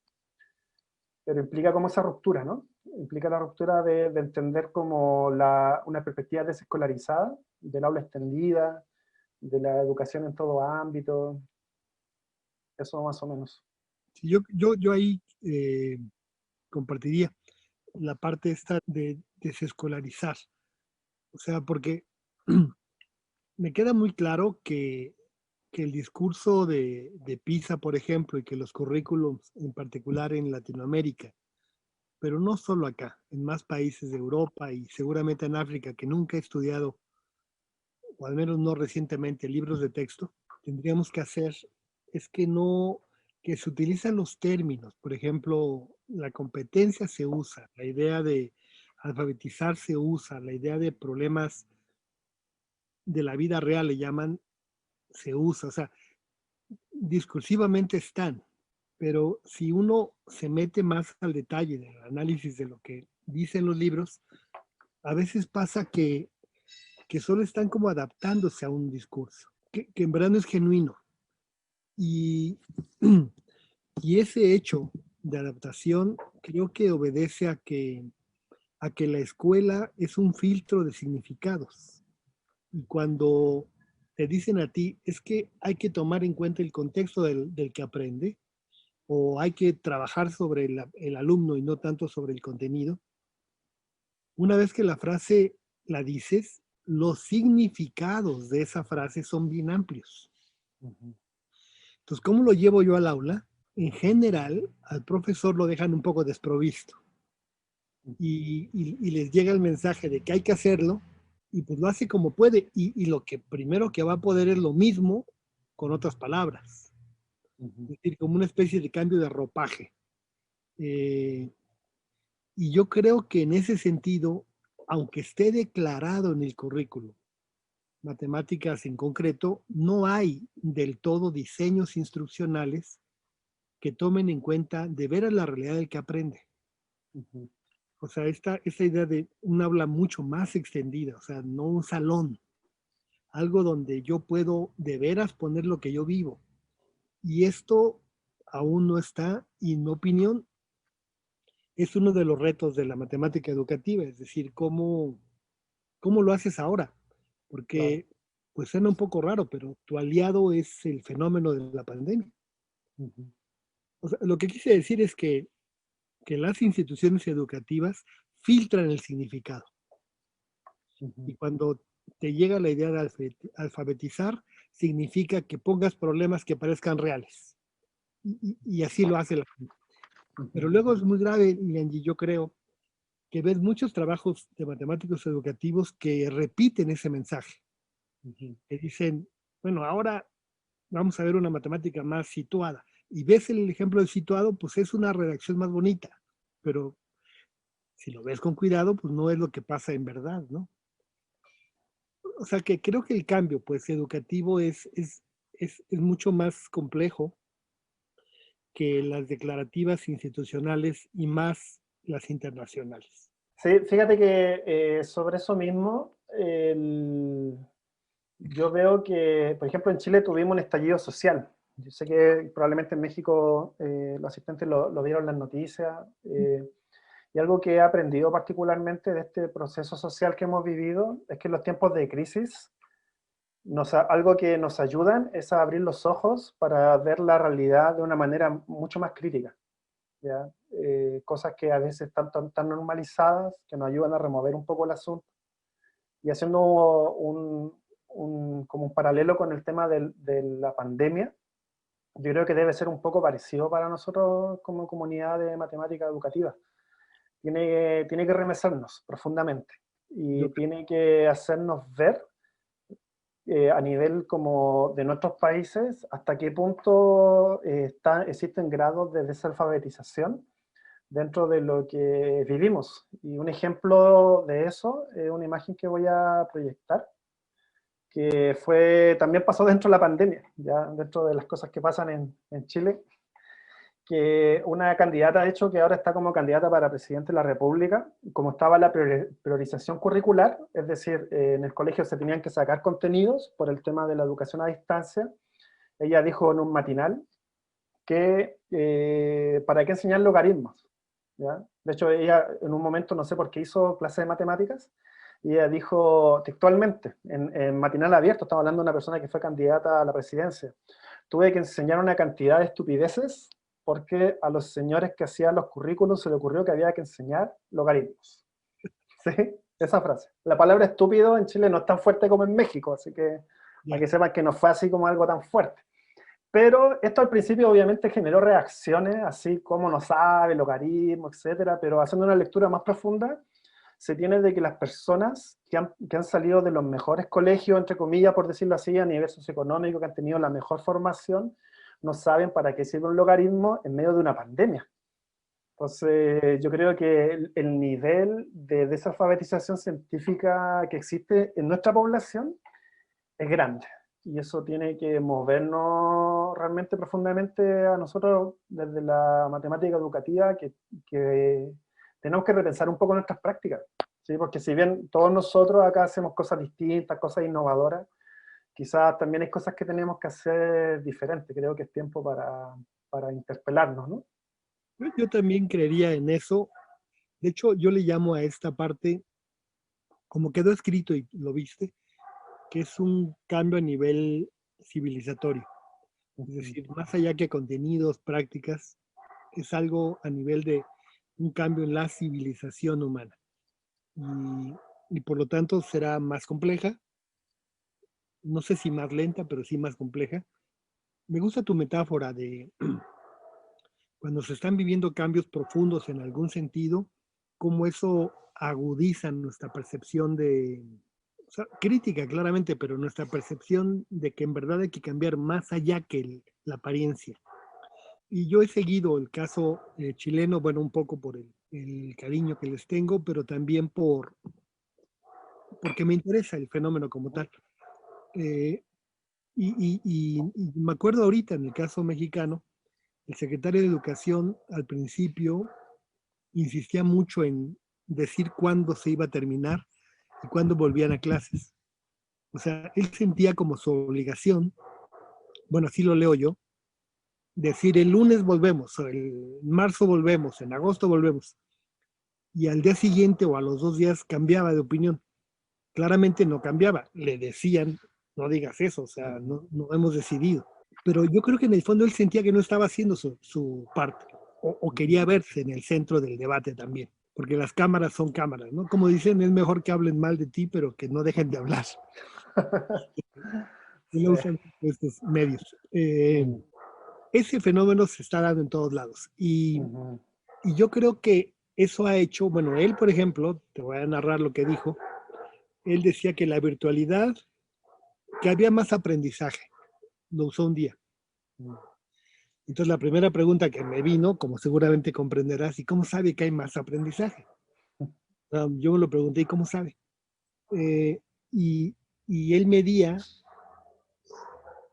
[SPEAKER 2] Pero implica como esa ruptura, ¿no? Implica la ruptura de entender como una perspectiva desescolarizada, del aula extendida, de la educación en todo ámbito, eso más o menos.
[SPEAKER 1] Sí, yo ahí compartiría la parte esta de desescolarizar. O sea, porque me queda muy claro que el discurso de PISA, por ejemplo, y que los currículums, en particular en Latinoamérica, pero no solo acá, en más países de Europa y seguramente en África, que nunca he estudiado, o al menos no recientemente, libros de texto, tendríamos que hacer es que no, que se utilizan los términos, por ejemplo, la competencia se usa, la idea de alfabetizar se usa, la idea de problemas de la vida real le llaman, se usa, o sea, discursivamente están, pero si uno se mete más al detalle del análisis de lo que dicen los libros, a veces pasa que solo están como adaptándose a un discurso, que en verdad no es genuino. Y, y ese hecho de adaptación creo que obedece a que la escuela es un filtro de significados. Y cuando te dicen a ti, es que hay que tomar en cuenta el contexto del que aprende, o hay que trabajar sobre el alumno y no tanto sobre el contenido, una vez que la frase la dices, los significados de esa frase son bien amplios.
[SPEAKER 2] Ujú.
[SPEAKER 1] Entonces, ¿cómo lo llevo yo al aula? En general, al profesor lo dejan un poco desprovisto y les llega el mensaje de que hay que hacerlo y pues lo hace como puede y lo que primero que va a poder es lo mismo con otras palabras. Es decir, como una especie de cambio de ropaje. Eh, y yo creo que en ese sentido, aunque esté declarado en el currículo, matemáticas en concreto, no hay del todo diseños instruccionales que tomen en cuenta de veras la realidad del que aprende.
[SPEAKER 2] Ujú.
[SPEAKER 1] O sea, esta idea de un aula mucho más extendida, o sea, no un salón, algo donde yo puedo de veras poner lo que yo vivo. Y esto aún no está, y en mi opinión, es uno de los retos de la matemática educativa, es decir, cómo lo haces ahora.
[SPEAKER 2] Claro.
[SPEAKER 1] Porque, pues suena un poco raro, pero tu aliado es el fenómeno de la pandemia.
[SPEAKER 2] Ujú.
[SPEAKER 1] O sea, lo que quise decir es que las instituciones educativas filtran el significado.
[SPEAKER 2] Ujú.
[SPEAKER 1] Y cuando te llega la idea de alfabetizar, significa que pongas problemas que parezcan reales. Y así lo hace la gente. Pero
[SPEAKER 2] Ujú.
[SPEAKER 1] luego es muy grave, Angie, yo creo, que ves muchos trabajos de matemáticos educativos que repiten ese mensaje,
[SPEAKER 2] Ujú.
[SPEAKER 1] que dicen, bueno, ahora vamos a ver una matemática más situada. Y ves el ejemplo del situado, pues es una redacción más bonita, pero si lo ves con cuidado, pues no es lo que pasa en verdad, ¿no? O sea que creo que el cambio, pues, educativo es mucho más complejo que las declarativas institucionales y más las internacionales.
[SPEAKER 2] Sí, fíjate que sobre eso mismo, yo veo que, por ejemplo, en Chile tuvimos un estallido social. Yo sé que probablemente en México los asistentes lo vieron en las noticias. Y algo que he aprendido particularmente de este proceso social que hemos vivido es que en los tiempos de crisis algo que nos ayudan es a abrir los ojos para ver la realidad de una manera mucho más crítica, ¿ya? Cosas que a veces están tan normalizadas que nos ayudan a remover un poco el asunto. Y haciendo como un paralelo con el tema de la pandemia, yo creo que debe ser un poco parecido para nosotros como comunidad de matemática educativa. Tiene que remecernos profundamente y
[SPEAKER 1] Yo,
[SPEAKER 2] tiene que hacernos ver a nivel como de nuestros países hasta qué punto existen grados de desalfabetización dentro de lo que vivimos. Y un ejemplo de eso es una imagen que voy a proyectar, que también pasó dentro de la pandemia, ya dentro de las cosas que pasan en Chile, que una candidata, de hecho, que ahora está como candidata para presidente de la República, como estaba la priorización curricular, es decir, en el colegio se tenían que sacar contenidos por el tema de la educación a distancia, ella dijo en un matinal que para qué enseñar logaritmos, ¿ya? De hecho, ella en un momento, no sé por qué, hizo clase de matemáticas, y ella dijo textualmente, en matinal abierto, estamos hablando de una persona que fue candidata a la presidencia, tuve que enseñar una cantidad de estupideces porque a los señores que hacían los currículos se le ocurrió que había que enseñar logaritmos. ¿Sí? Esa frase. La palabra estúpido en Chile no es tan fuerte como en México, así que para
[SPEAKER 1] ya.
[SPEAKER 2] que sepan que no fue así como algo tan fuerte. Pero esto al principio obviamente generó reacciones, así como no sabe, logaritmos, etcétera, pero haciendo una lectura más profunda, se tiene de que las personas que han salido de los mejores colegios, entre comillas, por decirlo así, a nivel socioeconómico, que han tenido la mejor formación, no saben para qué sirve un logaritmo en medio de una pandemia. Entonces, yo creo que el nivel de desalfabetización científica que existe en nuestra población es grande. Y eso tiene que movernos realmente profundamente a nosotros desde la matemática educativa, que tenemos que repensar un poco nuestras prácticas. ¿Sí? Porque si bien todos nosotros acá hacemos cosas distintas, cosas innovadoras, quizás también hay cosas que tenemos que hacer diferentes. Creo que es tiempo para interpelarnos, ¿no?
[SPEAKER 1] Yo también creería en eso. De hecho, yo le llamo a esta parte, como quedó escrito y lo viste, que es un cambio a nivel civilizatorio. Es decir, más allá que contenidos, prácticas, es algo a nivel de un cambio en la civilización humana. Y por lo tanto será más compleja, no sé si más lenta, pero sí más compleja. Me gusta tu metáfora de cuando se están viviendo cambios profundos en algún sentido, cómo eso agudiza nuestra percepción o sea, crítica claramente, pero nuestra percepción de que en verdad hay que cambiar más allá que la apariencia. Y yo he seguido el caso chileno, bueno, un poco por el cariño que les tengo, pero también porque me interesa el fenómeno como tal. Eh, y me acuerdo ahorita en el caso mexicano, el secretario de Educación al principio insistía mucho en decir cuándo se iba a terminar y cuándo volvían a clases. O sea, él sentía como su obligación, bueno, así lo leo yo, decir el lunes volvemos, o el marzo volvemos, en agosto volvemos. Y al día siguiente o a los 2 días cambiaba de opinión. Claramente no cambiaba, le decían, no digas eso, o sea, no hemos decidido. Pero yo creo que en el fondo él sentía que no estaba haciendo su parte, o quería verse en el centro del debate también, porque las cámaras son cámaras, ¿no? Como dicen, es mejor que hablen mal de ti, pero que no dejen de hablar. Y
[SPEAKER 2] Sí.
[SPEAKER 1] lo usan estos medios. Ese fenómeno se está dando en todos lados. Y yo creo que eso ha hecho, bueno, él, por ejemplo, te voy a narrar lo que dijo, él decía que la virtualidad, que había más aprendizaje, lo usó un día. Entonces la primera pregunta que me vino, como seguramente comprenderás, ¿y cómo sabe que hay más aprendizaje? Yo me lo pregunté, ¿y cómo sabe? Eh, y, y él medía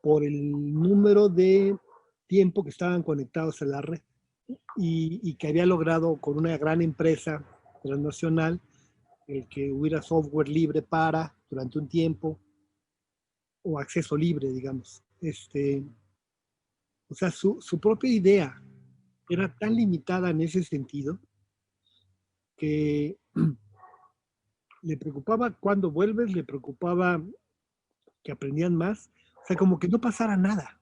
[SPEAKER 1] por el número de tiempo que estaban conectados a la red y que había logrado con una gran empresa transnacional el que hubiera software libre durante un tiempo, o acceso libre, digamos. O sea, su propia idea era tan limitada en ese sentido que le preocupaba cuándo vuelves, le preocupaba que aprendían más, o sea, como que no pasara nada.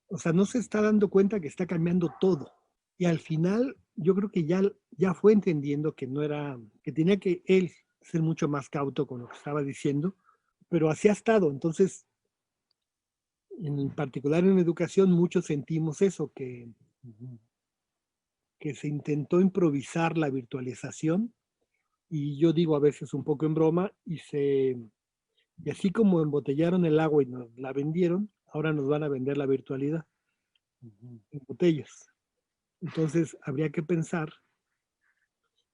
[SPEAKER 1] O sea, no se está dando cuenta que está cambiando todo. Y al final, yo creo que ya fue entendiendo que no era, que tenía que él ser mucho más cauto con lo que estaba diciendo, pero así ha estado. Entonces, en particular en educación, muchos sentimos eso, que se intentó improvisar la virtualización, y yo digo a veces un poco en broma, y así como embotellaron el agua y nos la vendieron, ahora nos van a vender la virtualidad en botellas. Entonces, habría que pensar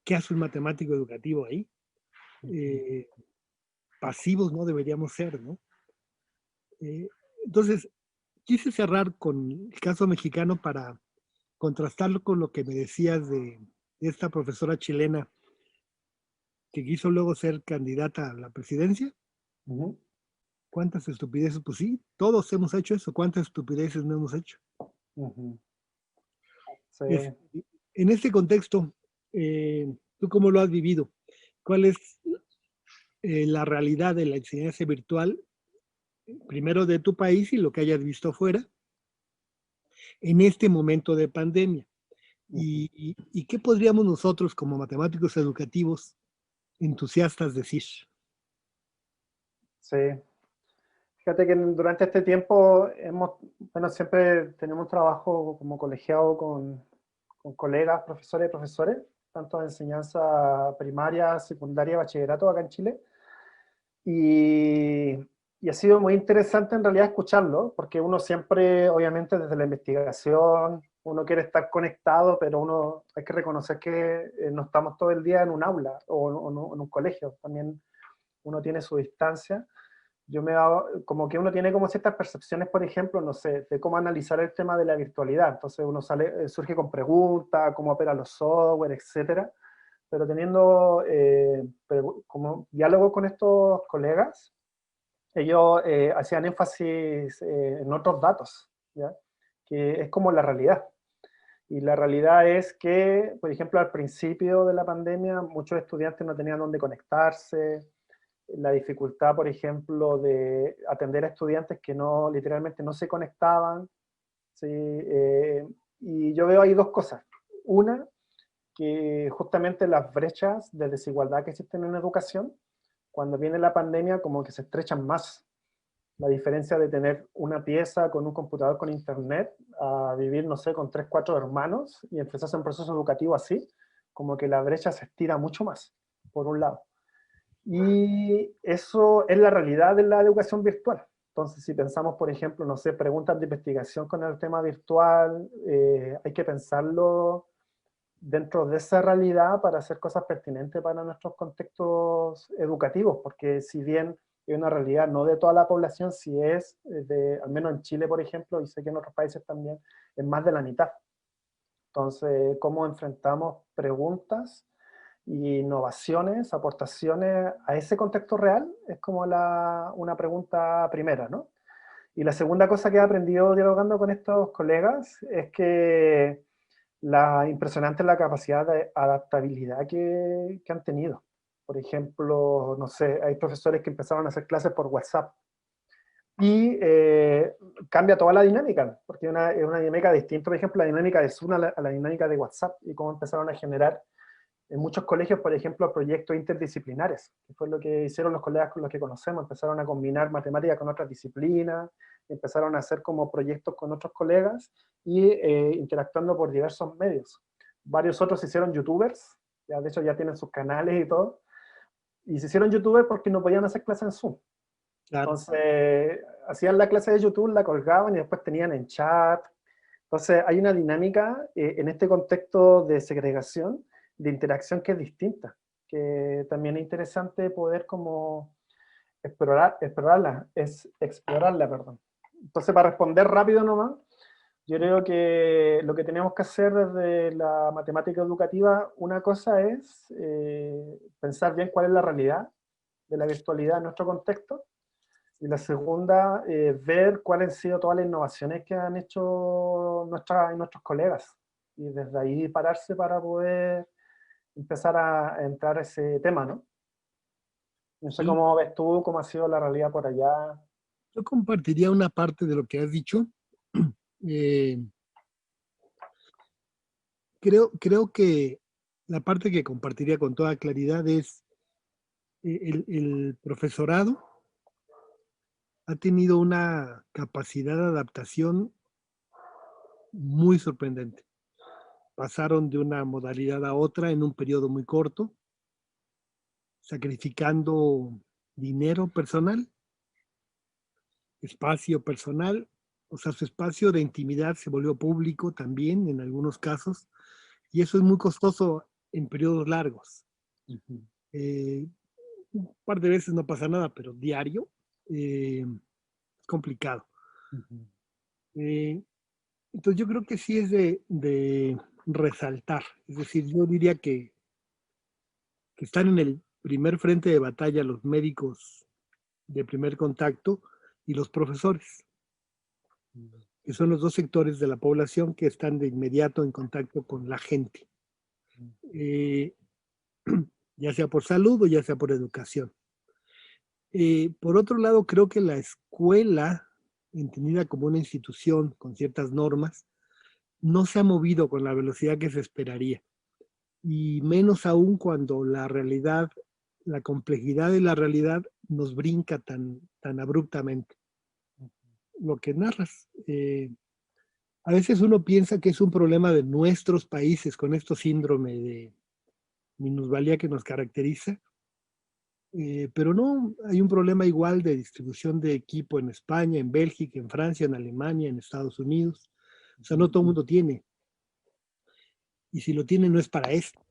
[SPEAKER 1] qué hace un matemático educativo ahí. Eh, Pasivos no deberíamos ser, ¿no? Eh, entonces, quise cerrar con el caso mexicano para contrastarlo con lo que me decías de esta profesora chilena que quiso luego ser candidata a la presidencia.
[SPEAKER 2] Ujú.
[SPEAKER 1] ¿Cuántas estupideces? Pues sí, todos hemos hecho eso. ¿Cuántas estupideces no hemos hecho?
[SPEAKER 2] Ujú. Sí.
[SPEAKER 1] Es, en este contexto, ¿tú cómo lo has vivido? ¿Cuál es la realidad de la enseñanza virtual, primero de tu país y lo que hayas visto afuera, en este momento de pandemia?
[SPEAKER 2] Ujú.
[SPEAKER 1] ¿Y qué podríamos nosotros como matemáticos educativos entusiastas decir?
[SPEAKER 2] Sí. Fíjate que durante este tiempo bueno, siempre tenemos trabajo como colegiado con colegas, profesores y profesores, tanto de enseñanza primaria, secundaria, bachillerato acá en Chile. Y, y ha sido muy interesante en realidad escucharlo, porque uno siempre, obviamente desde la investigación, uno quiere estar conectado, pero uno hay que reconocer que no estamos todo el día en un aula o en un colegio, también uno tiene su distancia. Yo me he dado, como que uno tiene como ciertas percepciones, por ejemplo, no sé, de cómo analizar el tema de la virtualidad. Entonces uno surge con preguntas, cómo operan los software, etcétera. Pero teniendo como diálogo con estos colegas, ellos hacían énfasis en otros datos, ¿ya? Que es como la realidad. Y la realidad es que, por ejemplo, al principio de la pandemia, muchos estudiantes no tenían dónde conectarse, la dificultad, por ejemplo, de atender a estudiantes que no, literalmente no se conectaban, ¿sí? Y yo veo ahí dos cosas. Una, que justamente las brechas de desigualdad que existen en educación, cuando viene la pandemia, como que se estrechan más. La diferencia de tener una pieza con un computador con internet a vivir, no sé, con tres, cuatro hermanos y empezarse un proceso educativo así, como que la brecha se estira mucho más, por un lado. Y eso es la realidad de la educación virtual. Entonces, si pensamos, por ejemplo, no sé, preguntas de investigación con el tema virtual, hay que pensarlo dentro de esa realidad para hacer cosas pertinentes para nuestros contextos educativos, porque si bien es una realidad no de toda la población, si es, al menos en Chile, por ejemplo, y sé que en otros países también, es más de la mitad. Entonces, ¿cómo enfrentamos preguntas y innovaciones, aportaciones a ese contexto real? Es como una pregunta primera, ¿no? Y la segunda cosa que he aprendido dialogando con estos colegas es que impresionante la capacidad de adaptabilidad que han tenido. Por ejemplo, no sé, hay profesores que empezaron a hacer clases por WhatsApp y cambia toda la dinámica, porque es una dinámica distinta, por ejemplo, la dinámica de Zoom a la dinámica de WhatsApp y cómo empezaron a generar en muchos colegios, por ejemplo, proyectos interdisciplinares, que fue lo que hicieron los colegas con los que conocemos, empezaron a combinar matemáticas con otras disciplinas, empezaron a hacer como proyectos con otros colegas y interactuando por diversos medios. Varios otros se hicieron youtubers, ya de hecho ya tienen sus canales y todo, y se hicieron youtubers porque no podían hacer clases en Zoom.
[SPEAKER 1] Claro.
[SPEAKER 2] Entonces, hacían la clase de YouTube, la colgaban y después tenían en chat. Entonces, hay una dinámica en este contexto de segregación, de interacción que es distinta, que también es interesante poder como explorarla, perdón. Entonces, para responder rápido nomás, yo creo que lo que tenemos que hacer desde la matemática educativa, una cosa es pensar bien cuál es la realidad de la virtualidad en nuestro contexto, y la segunda, ver cuáles han sido todas las innovaciones que han hecho nuestros colegas. Y desde ahí pararse para poder empezar a entrar a ese tema, ¿no? No sé
[SPEAKER 1] Sí,
[SPEAKER 2] cómo ves tú, cómo ha sido la realidad por allá.
[SPEAKER 1] Yo compartiría una parte de lo que has dicho. Eh, creo que la parte que compartiría con toda claridad es el profesorado ha tenido una capacidad de adaptación muy sorprendente. Pasaron de una modalidad a otra en un periodo muy corto, sacrificando dinero personal, espacio personal, o sea, su espacio de intimidad se volvió público también en algunos casos, y eso es muy costoso en periodos largos.
[SPEAKER 2] Ujú.
[SPEAKER 1] Un par de veces no pasa nada, pero diario es complicado.
[SPEAKER 2] Ujú.
[SPEAKER 1] Eh, entonces yo creo que sí es de resaltar, es decir, yo diría que están en el primer frente de batalla los médicos de primer contacto y los profesores, que son los dos sectores de la población que están de inmediato en contacto con la gente, eh, ya sea por salud o ya sea por educación. Por otro lado, creo que la escuela, entendida como una institución con ciertas normas, no se ha movido con la velocidad que se esperaría, y menos aún cuando la realidad, la complejidad de la realidad nos brinca tan abruptamente. Lo que narras. A veces uno piensa que es un problema de nuestros países con este síndrome de minusvalía que nos caracteriza, pero no, hay un problema igual de distribución de equipo en España, en Bélgica, en Francia, en Alemania, en Estados Unidos. O sea, no todo el mundo tiene. Y si lo tiene, no es para esto.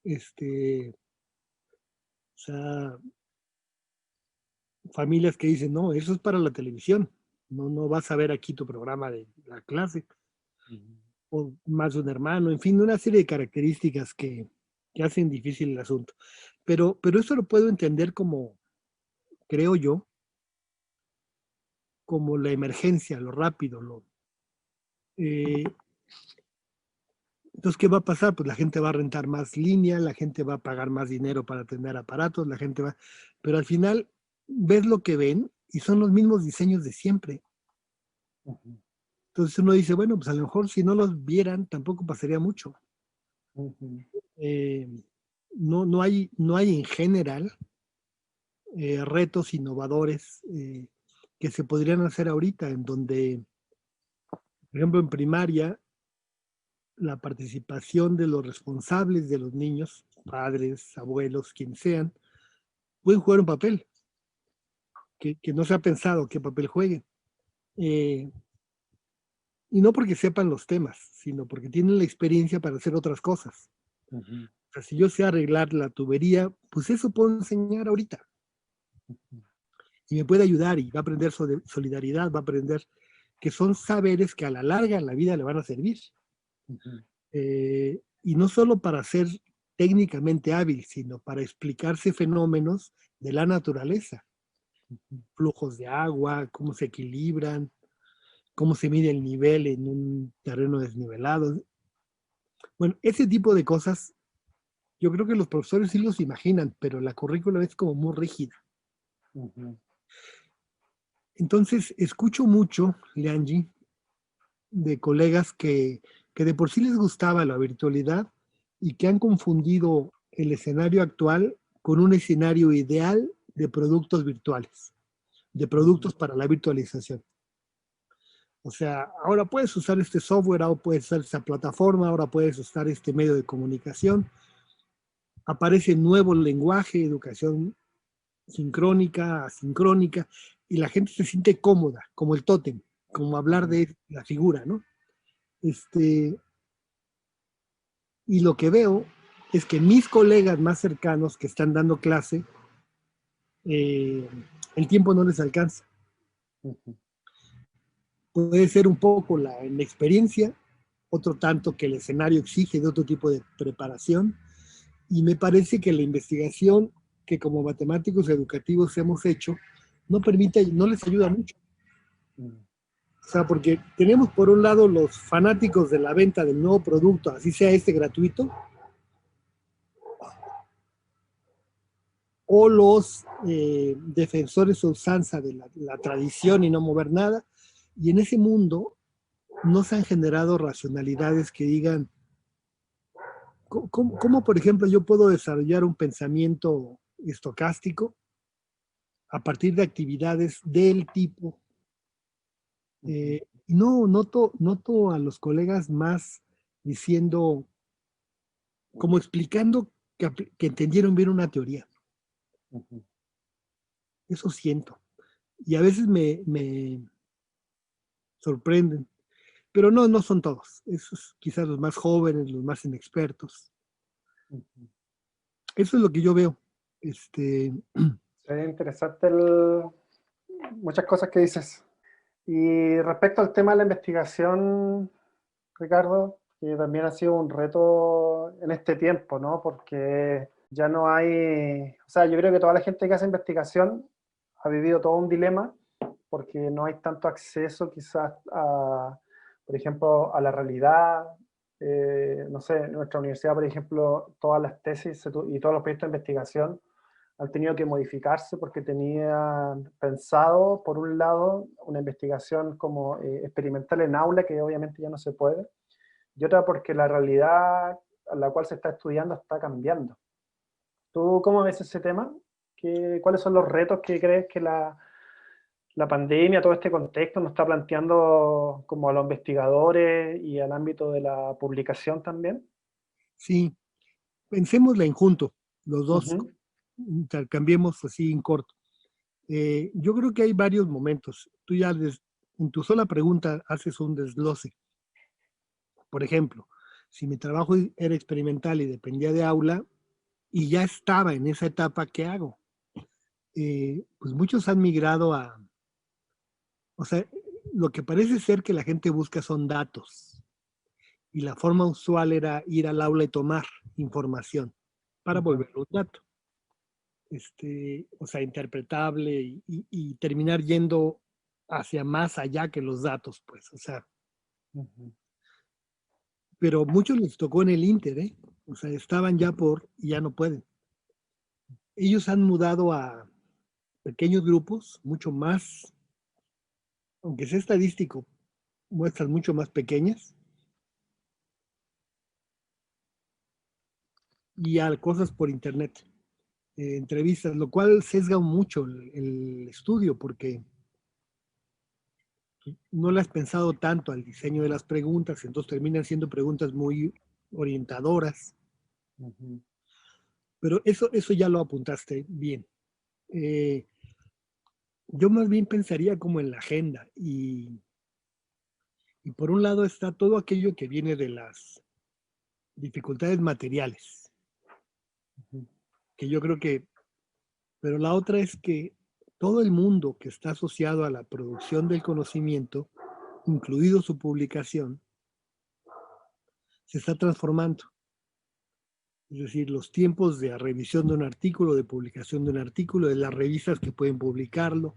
[SPEAKER 1] O sea, familias que dicen, no, eso es para la televisión. No vas a ver aquí tu programa de la clase. O más de un hermano, en fin, una serie de características que hacen difícil el asunto. Pero eso lo puedo entender como, creo yo, como la emergencia, lo rápido. Eh, entonces, ¿qué va a pasar? Pues la gente va a rentar más línea, la gente va a pagar más dinero para tener aparatos, la gente va... Pero al final, ves lo que ven y son los mismos diseños de siempre.
[SPEAKER 2] Ujú.
[SPEAKER 1] Entonces uno dice, bueno, pues a lo mejor si no los vieran, tampoco pasaría mucho.
[SPEAKER 2] Ujú.
[SPEAKER 1] Eh, no hay en general retos innovadores que se podrían hacer ahorita, en donde, por ejemplo, en primaria, la participación de los responsables de los niños, padres, abuelos, quien sean, pueden jugar un papel que no se ha pensado qué papel jueguen. Eh, y no porque sepan los temas, sino porque tienen la experiencia para hacer otras cosas.
[SPEAKER 2] Ujú.
[SPEAKER 1] O sea, si yo sé arreglar la tubería, pues eso puedo enseñar ahorita. Y me puede ayudar y va a aprender solidaridad, va a aprender que son saberes que a la larga en la vida le van a servir.
[SPEAKER 2] Ujú.
[SPEAKER 1] Y no solo para ser técnicamente hábil, sino para explicarse fenómenos de la naturaleza, flujos de agua, cómo se equilibran, cómo se mide el nivel en un terreno desnivelado. Bueno, ese tipo de cosas, yo creo que los profesores sí los imaginan, pero la currícula es como muy rígida.
[SPEAKER 2] Ujú.
[SPEAKER 1] Entonces, escucho mucho, Lianji, de colegas que de por sí les gustaba la virtualidad y que han confundido el escenario actual con un escenario ideal de productos virtuales, de productos para la virtualización. O sea, ahora puedes usar este software, ahora puedes usar esta plataforma, ahora puedes usar este medio de comunicación. Aparece nuevo lenguaje, educación sincrónica, asincrónica, y la gente se siente cómoda, como el tótem, como hablar
[SPEAKER 2] Ujú.
[SPEAKER 1] de la figura, ¿no? Este, y lo que veo es que mis colegas más cercanos que están dando clase, eh, el tiempo no les alcanza.
[SPEAKER 2] Ujú.
[SPEAKER 1] Puede ser un poco la inexperiencia, otro tanto que el escenario exige de otro tipo de preparación, y me parece que la investigación que como matemáticos educativos hemos hecho no permite, no les ayuda mucho.
[SPEAKER 2] Ujú.
[SPEAKER 1] O sea, porque tenemos por un lado los fanáticos de la venta del nuevo producto, así sea este gratuito, o los defensores a usanza de la tradición y no mover nada. Y en ese mundo no se han generado racionalidades que digan, ¿cómo, por ejemplo, yo puedo desarrollar un pensamiento estocástico a partir de actividades del tipo? No, noto a los colegas más diciendo, como explicando que entendieron bien una teoría. Eso siento. Y a veces me sorprenden. Pero no son todos. Esos quizás los más jóvenes, los más inexpertos. Eso es lo que yo veo.
[SPEAKER 2] Es interesante muchas cosas que dices. Y respecto al tema de la investigación, Ricardo, que también ha sido un reto en este tiempo, ¿no? Porque ya no hay, o sea, yo creo que toda la gente que hace investigación ha vivido todo un dilema, porque no hay tanto acceso quizás a, por ejemplo, a la realidad. No sé, en nuestra universidad, por ejemplo, todas las tesis y todos los proyectos de investigación han tenido que modificarse porque tenían pensado, por un lado, una investigación como experimental en aula, que obviamente ya no se puede, y otra porque la realidad a la cual se está estudiando está cambiando. ¿Tú cómo ves ese tema? ¿Cuáles son los retos que crees que la pandemia, todo este contexto nos está planteando como a los investigadores y al ámbito de la publicación también?
[SPEAKER 1] Sí, pensémosla en junto, los dos,
[SPEAKER 2] Ujú.
[SPEAKER 1] intercambiemos así en corto. Yo creo que hay varios momentos. Tú ya en tu sola pregunta haces un desglose. Por ejemplo, si mi trabajo era experimental y dependía de aula y ya estaba en esa etapa, ¿qué hago? Pues muchos han migrado o sea, lo que parece ser que la gente busca son datos y la forma usual era ir al aula y tomar información para
[SPEAKER 2] Ujú.
[SPEAKER 1] volverlo un dato. O sea, interpretable y terminar yendo hacia más allá que los datos, pues, o sea,
[SPEAKER 2] Ujú.
[SPEAKER 1] pero muchos les tocó en el Inter, ¿eh? O sea, estaban ya y ya no pueden. Ellos han mudado a pequeños grupos, mucho más, aunque sea estadístico, muestras mucho más pequeñas y a cosas por internet, entrevistas, lo cual sesga mucho el estudio porque no le has pensado tanto al diseño de las preguntas, entonces terminan siendo preguntas muy orientadoras,
[SPEAKER 2] Ujú.
[SPEAKER 1] pero eso ya lo apuntaste bien. Eh, yo más bien pensaría como en la agenda y por un lado está todo aquello que viene de las dificultades materiales,
[SPEAKER 2] Ujú.
[SPEAKER 1] que yo creo que, pero la otra es que todo el mundo que está asociado a la producción del conocimiento, incluido su publicación, se está transformando. Es decir, los tiempos de revisión de un artículo, de publicación de un artículo, de las revistas que pueden publicarlo,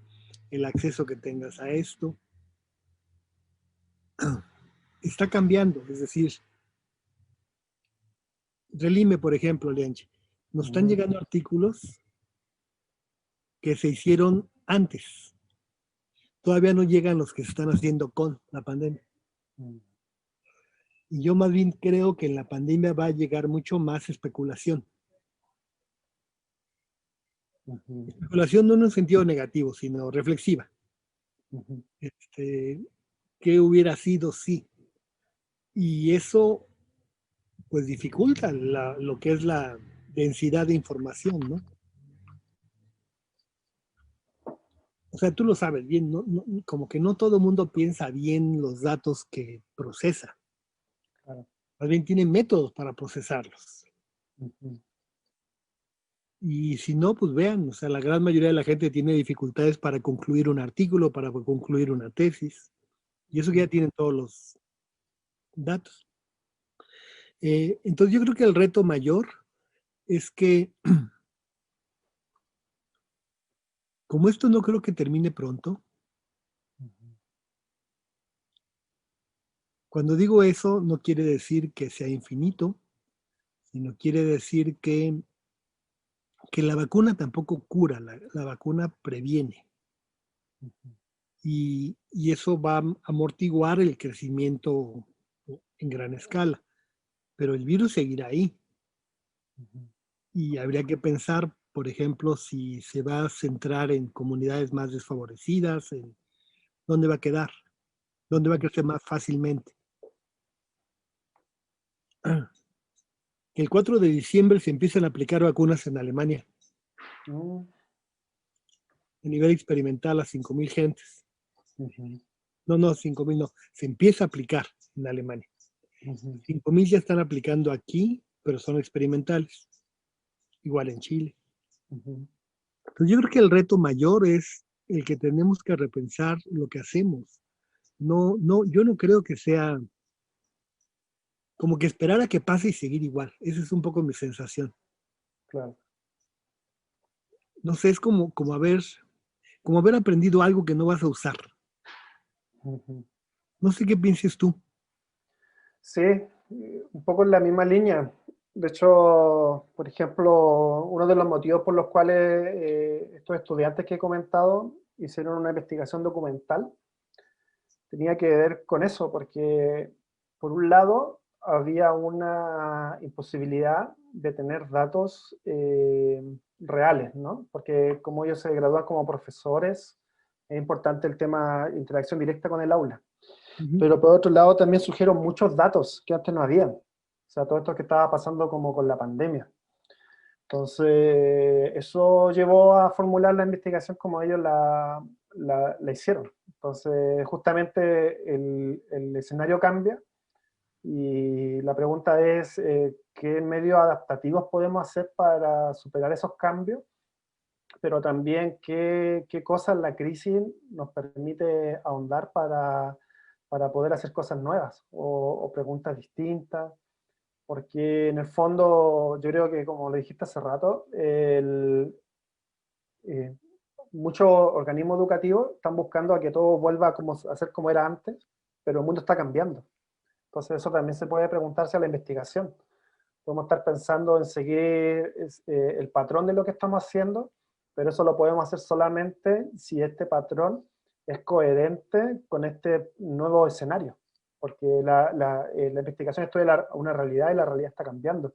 [SPEAKER 1] el acceso que tengas a esto, está cambiando. Es decir, Relime, por ejemplo, Leanche, nos están
[SPEAKER 2] Ujú.
[SPEAKER 1] llegando artículos que se hicieron antes. Todavía no llegan los que se están haciendo con la pandemia.
[SPEAKER 2] Ujú.
[SPEAKER 1] Y yo más bien creo que en la pandemia va a llegar mucho más especulación.
[SPEAKER 2] Ujú.
[SPEAKER 1] Especulación no en un sentido negativo, sino reflexiva.
[SPEAKER 2] Ujú.
[SPEAKER 1] Este, ¿Qué hubiera sido si? Y eso pues dificulta lo que es la densidad de información, ¿no? O sea, tú lo sabes bien, como que no todo el mundo piensa bien los datos que procesa.
[SPEAKER 2] Claro.
[SPEAKER 1] Más bien tiene métodos para procesarlos.
[SPEAKER 2] Ujú.
[SPEAKER 1] Y si no, pues vean, o sea, la gran mayoría de la gente tiene dificultades para concluir un artículo, para concluir una tesis. Y eso que ya tienen todos los datos. Entonces yo creo que el reto mayor es que, como esto no creo que termine pronto,
[SPEAKER 2] Ujú.
[SPEAKER 1] cuando digo eso no quiere decir que sea infinito, sino quiere decir que que la vacuna tampoco cura, la vacuna previene. Y eso va a amortiguar el crecimiento en gran escala. Pero el virus seguirá ahí. Y habría que pensar, por ejemplo, si se va a centrar en comunidades más desfavorecidas, en dónde va a quedar, dónde va a crecer más fácilmente. El 4 de diciembre se empiezan a aplicar vacunas en Alemania, a nivel experimental a 5,000 gentes. No, 5,000 no, se empieza a aplicar en Alemania. 5,000 ya están aplicando aquí, pero son experimentales, igual en Chile. Entonces yo creo que el reto mayor es el que tenemos que repensar lo que hacemos. No, yo no creo que sea como que esperar a que pase y seguir igual. Esa es un poco mi sensación.
[SPEAKER 2] Claro.
[SPEAKER 1] No sé, es como haber aprendido algo que no vas a usar. No sé qué pienses tú.
[SPEAKER 2] Sí, un poco en la misma línea. De hecho, por ejemplo, uno de los motivos por los cuales estos estudiantes que he comentado hicieron una investigación documental tenía que ver con eso, porque por un lado había una imposibilidad de tener datos reales, ¿no? Porque como ellos se gradúan como profesores, es importante el tema de interacción directa con el aula. Pero por otro lado también surgieron muchos datos que antes no habían. O sea, todo esto que estaba pasando como con la pandemia. Entonces, eso llevó a formular la investigación como ellos la hicieron. Entonces, justamente el escenario cambia y la pregunta es, ¿qué medios adaptativos podemos hacer para superar esos cambios? Pero también qué cosas la crisis nos permite ahondar para poder hacer cosas nuevas o preguntas distintas, porque en el fondo yo creo que, como lo dijiste hace rato, eh, muchos organismos educativos están buscando a que todo vuelva a ser como era antes, pero el mundo está cambiando. Entonces eso también se puede preguntarse a la investigación. Podemos estar pensando en seguir el patrón de lo que estamos haciendo, pero eso lo podemos hacer solamente si este patrón es coherente con este nuevo escenario, porque la investigación estudia una realidad y la realidad está cambiando.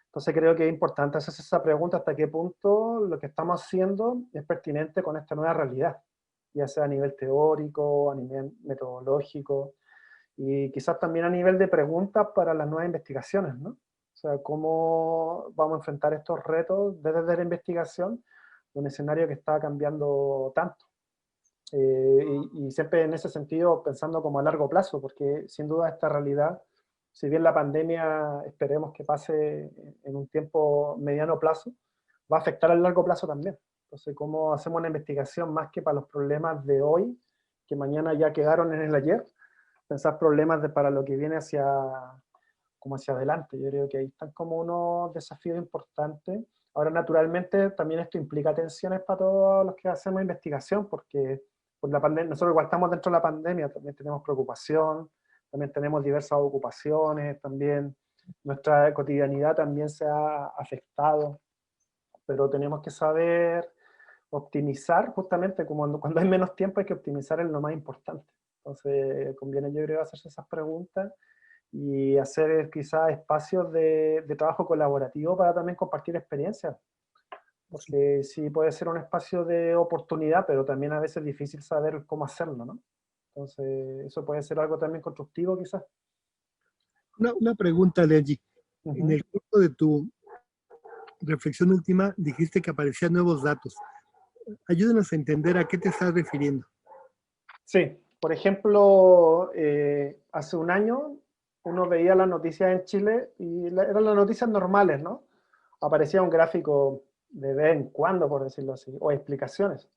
[SPEAKER 2] Entonces creo que es importante hacerse esa pregunta hasta qué punto lo que estamos haciendo es pertinente con esta nueva realidad, ya sea a nivel teórico, a nivel metodológico, y quizás también a nivel de preguntas para las nuevas investigaciones, ¿no? O sea, cómo vamos a enfrentar estos retos desde la investigación, un escenario que está cambiando tanto. Y siempre en ese sentido pensando como a largo plazo, porque sin duda esta realidad, si bien la pandemia esperemos que pase en un tiempo mediano plazo, va a afectar al largo plazo también. Entonces, ¿cómo hacemos una investigación más que para los problemas de hoy, que mañana ya quedaron en el ayer? Pensar problemas para lo que viene como hacia adelante. Yo creo que ahí están como unos desafíos importantes. Ahora, naturalmente, también esto implica tensiones para todos los que hacemos investigación, porque por la pandemia, nosotros igual estamos dentro de la pandemia, también tenemos preocupación, también tenemos diversas ocupaciones, también nuestra cotidianidad también se ha afectado, pero tenemos que saber optimizar, justamente como cuando hay menos tiempo hay que optimizar en lo más importante. Entonces, conviene yo creo hacerse esas preguntas y hacer quizás espacios de trabajo colaborativo para también compartir experiencias. Porque sí puede ser un espacio de oportunidad, pero también a veces es difícil saber cómo hacerlo, ¿no? Entonces, eso puede ser algo también constructivo quizás.
[SPEAKER 1] Una pregunta, Lenji. En el curso de tu reflexión última dijiste que aparecían nuevos datos. Ayúdanos a entender a qué te estás refiriendo.
[SPEAKER 2] Sí, por ejemplo, hace un año uno veía las noticias en Chile y eran las noticias normales, ¿no? Aparecía un gráfico de vez en cuando, por decirlo así, o explicaciones.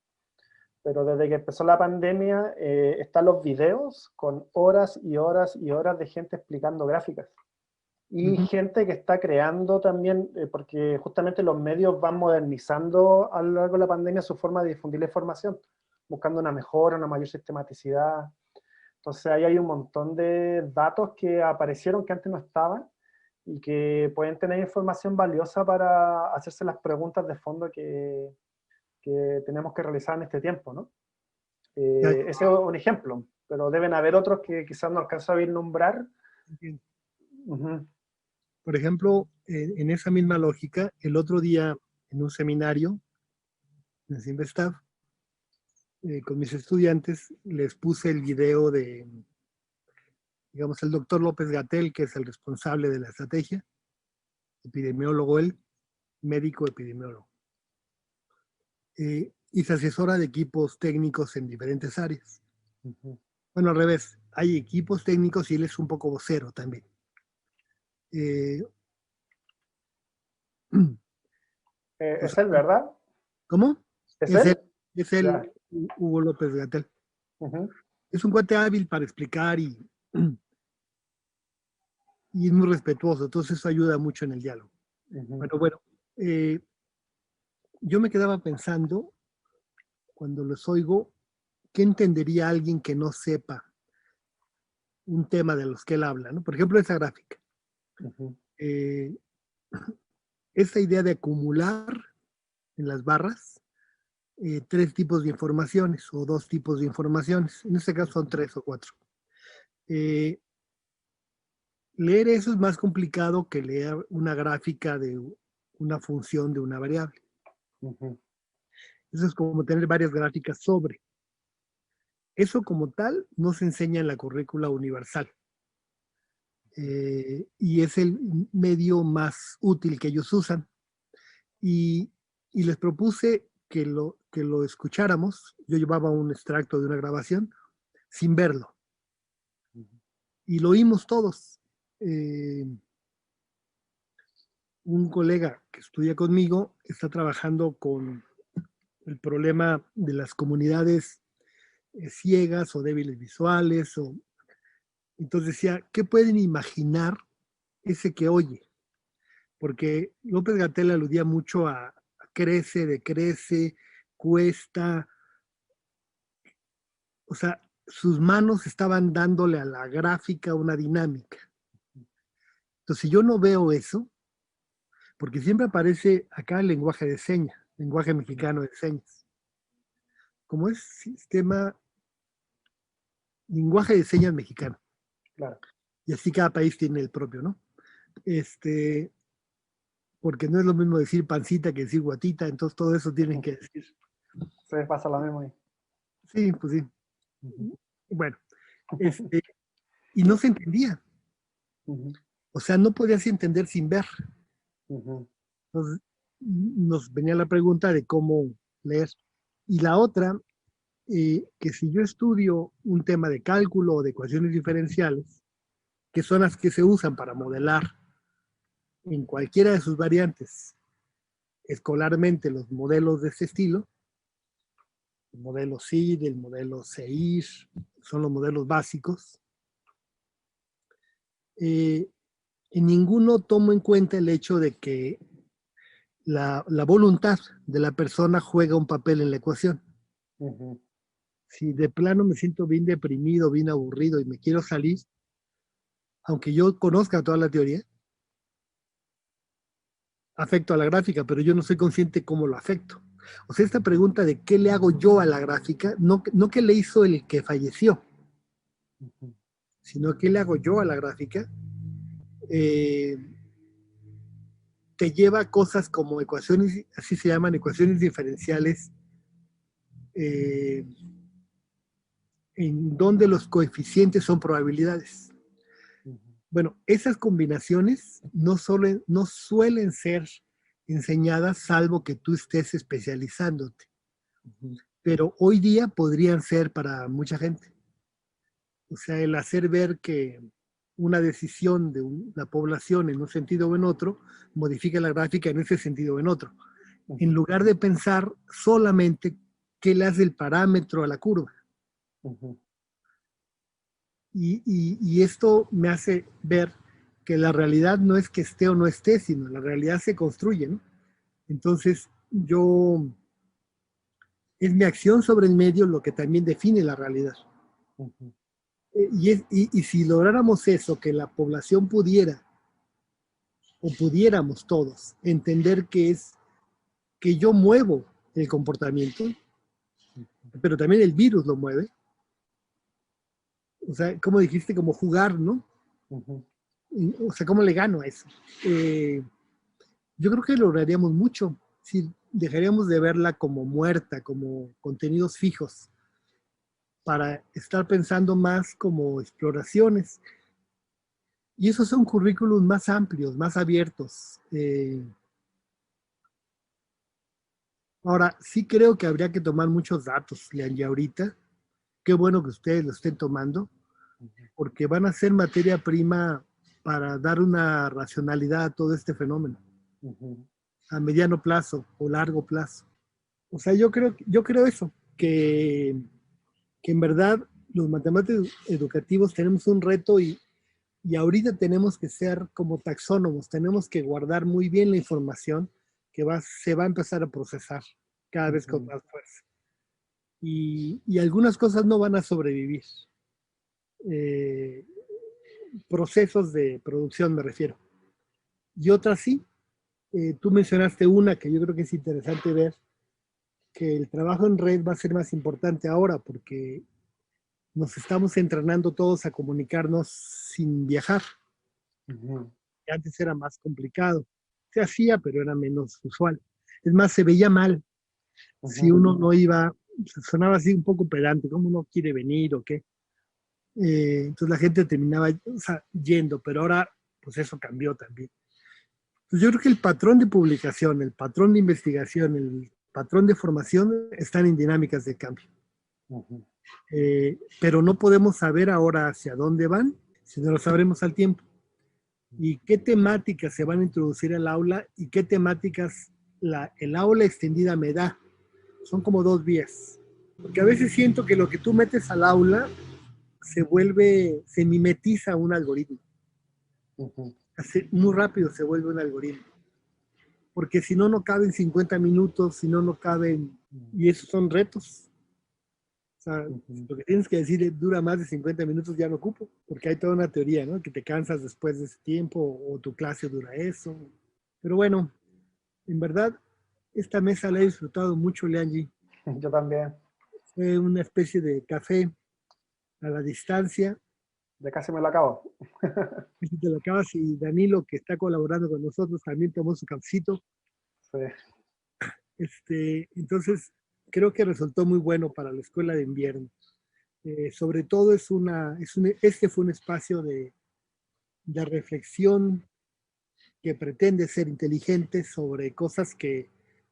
[SPEAKER 2] Pero desde que empezó la pandemia están los videos con horas y horas y horas de gente explicando gráficas. Y gente que está creando también, porque justamente los medios van modernizando a lo largo de la pandemia su forma de difundir la información, buscando una mejora, una mayor sistematicidad. Entonces ahí hay un montón de datos que aparecieron que antes no estaban y que pueden tener información valiosa para hacerse las preguntas de fondo que tenemos que realizar en este tiempo, ¿no? Ese es un ejemplo, pero deben haber otros que quizás no alcanzo a vislumbrar. Uh-huh.
[SPEAKER 1] Por ejemplo, en esa misma lógica, el otro día en un seminario en Simvestav, con mis estudiantes, les puse el video de, digamos, el doctor López-Gatell, que es el responsable de la estrategia, epidemiólogo él, médico epidemiólogo. Y se asesora de equipos técnicos en diferentes áreas. Uh-huh. Bueno, al revés, hay equipos técnicos y él es un poco vocero también.
[SPEAKER 2] ¿Es él, verdad?
[SPEAKER 1] ¿Cómo?
[SPEAKER 2] ¿Es él?
[SPEAKER 1] Es él, Hugo López-Gatell. Uh-huh. Es un cuate hábil para explicar y es muy respetuoso, entonces eso ayuda mucho en el diálogo. Uh-huh. Pero bueno, yo me quedaba pensando, cuando los oigo, ¿qué entendería alguien que no sepa un tema de los que él habla, ¿no? Por ejemplo, esa gráfica. Uh-huh. Esa idea de acumular en las barras 3 tipos de informaciones o 2 tipos de informaciones. En este caso son 3 o 4. Leer eso es más complicado que leer una gráfica de una función de una variable. Uh-huh. Eso es como tener varias gráficas sobre. Eso como tal no se enseña en la currícula universal. Y es el medio más útil que ellos usan. Y les propuse que lo escucháramos. Yo llevaba un extracto de una grabación sin verlo. Y lo oímos todos. Un colega que estudia conmigo está trabajando con el problema de las comunidades ciegas o débiles visuales. Entonces decía, ¿qué pueden imaginar ese que oye? Porque López-Gatell aludía mucho a crece, decrece, cuesta. O sea, sus manos estaban dándole a la gráfica una dinámica. Entonces, si yo no veo eso, porque siempre aparece acá el lenguaje de señas, lenguaje mexicano de señas. Como es sistema, lenguaje de señas mexicano.
[SPEAKER 2] Claro.
[SPEAKER 1] Y así cada país tiene el propio, ¿no? Porque no es lo mismo decir pancita que decir guatita, entonces todo eso tienen que decir.
[SPEAKER 2] Se pasa lo mismo ahí.
[SPEAKER 1] Sí, pues sí. Uh-huh. Bueno, y no se entendía. Uh-huh. O sea, no podías entender sin ver. Uh-huh. Entonces, nos venía la pregunta de cómo leer. Y la otra, que si yo estudio un tema de cálculo o de ecuaciones diferenciales, que son las que se usan para modelar en cualquiera de sus variantes escolarmente los modelos de este estilo, el modelo SID, el modelo CEIR, son los modelos básicos. En ninguno tomo en cuenta el hecho de que la voluntad de la persona juega un papel en la ecuación. Uh-huh. Si de plano me siento bien deprimido, bien aburrido y me quiero salir, aunque yo conozca toda la teoría, afecto a la gráfica, pero yo no soy consciente cómo lo afecto. O sea, esta pregunta de qué le hago yo a la gráfica, no qué le hizo el que falleció, uh-huh, sino qué le hago yo a la gráfica, te lleva a cosas como ecuaciones, así se llaman, ecuaciones diferenciales, en donde los coeficientes son probabilidades. Uh-huh. Bueno, esas combinaciones no suelen ser enseñadas salvo que tú estés especializándote. Uh-huh. Pero hoy día podrían ser para mucha gente. O sea, el hacer ver que una decisión de una población en un sentido o en otro modifica la gráfica en ese sentido o en otro. Uh-huh. En lugar de pensar solamente qué le hace el parámetro a la curva. Uh-huh. Y esto me hace ver que la realidad no es que esté o no esté, sino la realidad se construye, ¿no? Entonces, es mi acción sobre el medio lo que también define la realidad. Uh-huh. Y si lográramos eso, que la población pudiera o pudiéramos todos entender que es que yo muevo el comportamiento, pero también el virus lo mueve. O sea, como dijiste, como jugar, ¿no?
[SPEAKER 2] Ujú.
[SPEAKER 1] O sea, ¿cómo le gano a eso? Yo creo que lograríamos mucho si dejaríamos de verla como muerta, como contenidos fijos, para estar pensando más como exploraciones. Y esos son currículums más amplios, más abiertos. Ahora, sí creo que habría que tomar muchos datos, Lean, y ahorita. Qué bueno que ustedes lo estén tomando, porque van a ser materia prima para dar una racionalidad a todo este fenómeno,
[SPEAKER 2] Ujú.
[SPEAKER 1] a mediano plazo o largo plazo. O sea, yo creo eso, que en verdad los matemáticos educativos tenemos un reto y ahorita tenemos que ser como taxónomos, tenemos que guardar muy bien la información que se va a empezar a procesar cada vez con
[SPEAKER 2] Ujú.
[SPEAKER 1] más fuerza. Y algunas cosas no van a sobrevivir. Eh, Procesos de producción me refiero. Y otras sí. Tú mencionaste una que yo creo que es interesante ver, que el trabajo en red va a ser más importante ahora porque nos estamos entrenando todos a comunicarnos sin viajar.
[SPEAKER 2] Ujú.
[SPEAKER 1] Antes era más complicado. Se hacía, pero era menos usual. Es más, se veía mal si
[SPEAKER 2] Ujú.
[SPEAKER 1] uno no iba, sonaba así un poco pedante, ¿cómo no quiere venir o qué? Entonces la gente terminaba, o sea, yendo, pero ahora pues eso cambió también. Entonces yo creo que el patrón de publicación, el patrón de investigación, el patrón de formación están en dinámicas de cambio.
[SPEAKER 2] Ujú.
[SPEAKER 1] Pero no podemos saber ahora hacia dónde van si no lo sabremos al tiempo. Y qué temáticas se van a introducir al aula y qué temáticas el aula extendida me da. Son como dos vías. Porque a veces siento que lo que tú metes al aula se mimetiza un algoritmo.
[SPEAKER 2] Ujú.
[SPEAKER 1] Muy rápido se vuelve un algoritmo. Porque si no, no caben 50 minutos, si no, no caben. Y esos son retos. O sea,
[SPEAKER 2] Ujú.
[SPEAKER 1] lo que tienes que decir es, dura más de 50 minutos, ya no ocupo. Porque hay toda una teoría, ¿no? Que te cansas después de ese tiempo o tu clase dura eso. Pero bueno, en verdad, esta mesa la he disfrutado mucho, Leanji.
[SPEAKER 2] Yo también.
[SPEAKER 1] Fue una especie de café a la distancia.
[SPEAKER 2] Ya casi me lo acabo.
[SPEAKER 1] Y si te lo acabas y Danilo, que está colaborando con nosotros, también tomó su cafecito.
[SPEAKER 2] Sí.
[SPEAKER 1] Entonces, creo que resultó muy bueno para la escuela de invierno. Sobre todo este fue un espacio de reflexión que pretende ser inteligente sobre cosas que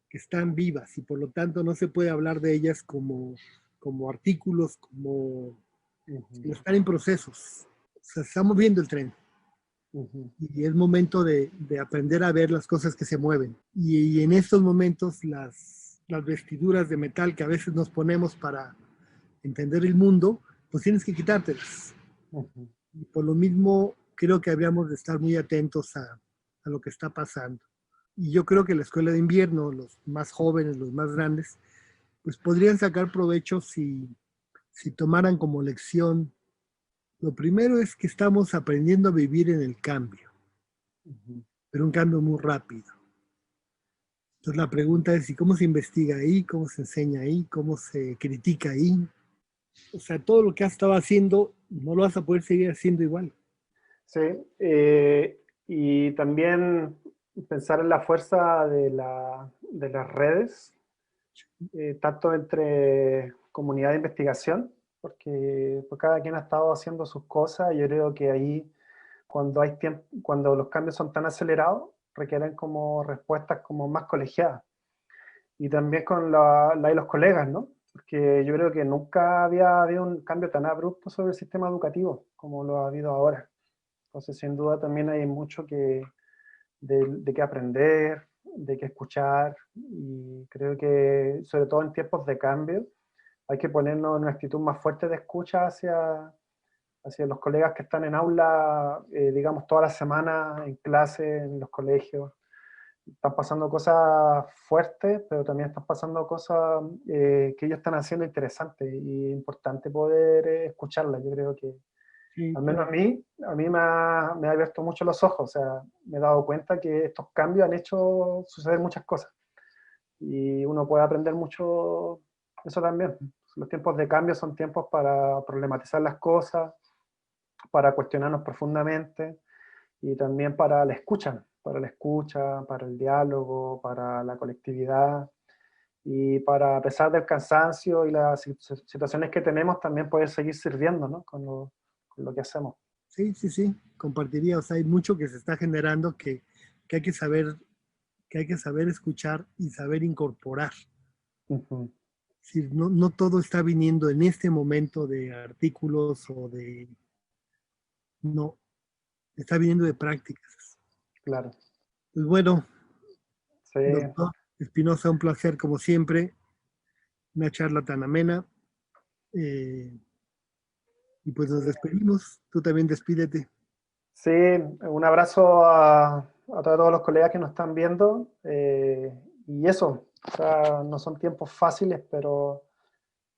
[SPEAKER 1] están vivas y por lo tanto no se puede hablar de ellas como artículos, como
[SPEAKER 2] Ujú.
[SPEAKER 1] están en procesos. O sea, estamos viendo el tren
[SPEAKER 2] Ujú.
[SPEAKER 1] y es momento de aprender a ver las cosas que se mueven. Y en estos momentos las vestiduras de metal que a veces nos ponemos para entender el mundo, pues tienes que quitártelas.
[SPEAKER 2] Ujú.
[SPEAKER 1] Y por lo mismo, creo que habríamos de estar muy atentos a lo que está pasando. Y yo creo que la escuela de invierno, los más jóvenes, los más grandes, pues podrían sacar provecho si tomaran como lección. Lo primero es que estamos aprendiendo a vivir en el cambio,
[SPEAKER 2] Ujú.
[SPEAKER 1] pero un cambio muy rápido. Entonces la pregunta es, ¿y cómo se investiga ahí? ¿Cómo se enseña ahí? ¿Cómo se critica ahí? O sea, todo lo que has estado haciendo no lo vas a poder seguir haciendo igual.
[SPEAKER 2] Sí, y también pensar en la fuerza de las redes, tanto entre comunidad de investigación, porque pues, cada quien ha estado haciendo sus cosas, y yo creo que ahí cuando hay tiempo, cuando los cambios son tan acelerados, requieren como respuestas como más colegiadas. Y también con la y los colegas, ¿no? Porque yo creo que nunca había habido un cambio tan abrupto sobre el sistema educativo como lo ha habido ahora. Entonces, sin duda también hay mucho de qué aprender, de qué escuchar, y creo que sobre todo en tiempos de cambio hay que ponernos en una actitud más fuerte de escucha hacia los colegas que están en aula, digamos, toda la semana en clase, en los colegios. Están pasando cosas fuertes, pero también están pasando cosas que ellos están haciendo interesantes y es importante poder escucharlas. Yo creo que
[SPEAKER 1] Sí,
[SPEAKER 2] Al menos
[SPEAKER 1] claro.
[SPEAKER 2] a mí me ha abierto mucho los ojos, o sea, me he dado cuenta que estos cambios han hecho suceder muchas cosas y uno puede aprender mucho eso también. Los tiempos de cambio son tiempos para problematizar las cosas, para cuestionarnos profundamente y también para la escucha, para el diálogo, para la colectividad y para, a pesar del cansancio y las situaciones que tenemos, también poder seguir sirviendo, ¿no? Con lo que hacemos.
[SPEAKER 1] Sí, sí, sí, compartiría. O sea, hay mucho que se está generando que hay que saber, que hay que saber escuchar y saber incorporar.
[SPEAKER 2] Ujú.
[SPEAKER 1] Es decir, no, no todo está viniendo en este momento de artículos o de... No, está viniendo de prácticas.
[SPEAKER 2] Claro,
[SPEAKER 1] Pues bueno,
[SPEAKER 2] sí.
[SPEAKER 1] doctor Espinosa, un placer como siempre, una charla tan amena. eh, y pues nos despedimos. Tú también despídete.
[SPEAKER 2] Sí, un abrazo a todos los colegas que nos están viendo. Y eso, o sea, no son tiempos fáciles, pero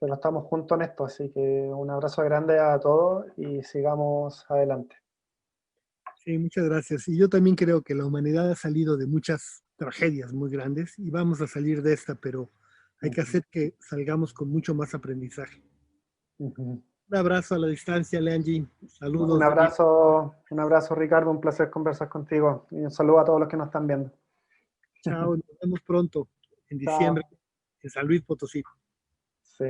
[SPEAKER 2] estamos juntos en esto. Así que un abrazo grande a todos y sigamos adelante.
[SPEAKER 1] Sí, muchas gracias. Y yo también creo que la humanidad ha salido de muchas tragedias muy grandes y vamos a salir de esta, pero hay que
[SPEAKER 2] Ujú,
[SPEAKER 1] hacer que salgamos con mucho más aprendizaje.
[SPEAKER 2] ujú.
[SPEAKER 1] Un abrazo a la distancia, Leanji. Saludos de mí.
[SPEAKER 2] Un abrazo Ricardo, un placer conversar contigo y un saludo a todos los que nos están viendo.
[SPEAKER 1] Chao, nos vemos pronto en diciembre
[SPEAKER 2] Chao.
[SPEAKER 1] en San Luis Potosí.
[SPEAKER 2] Sí.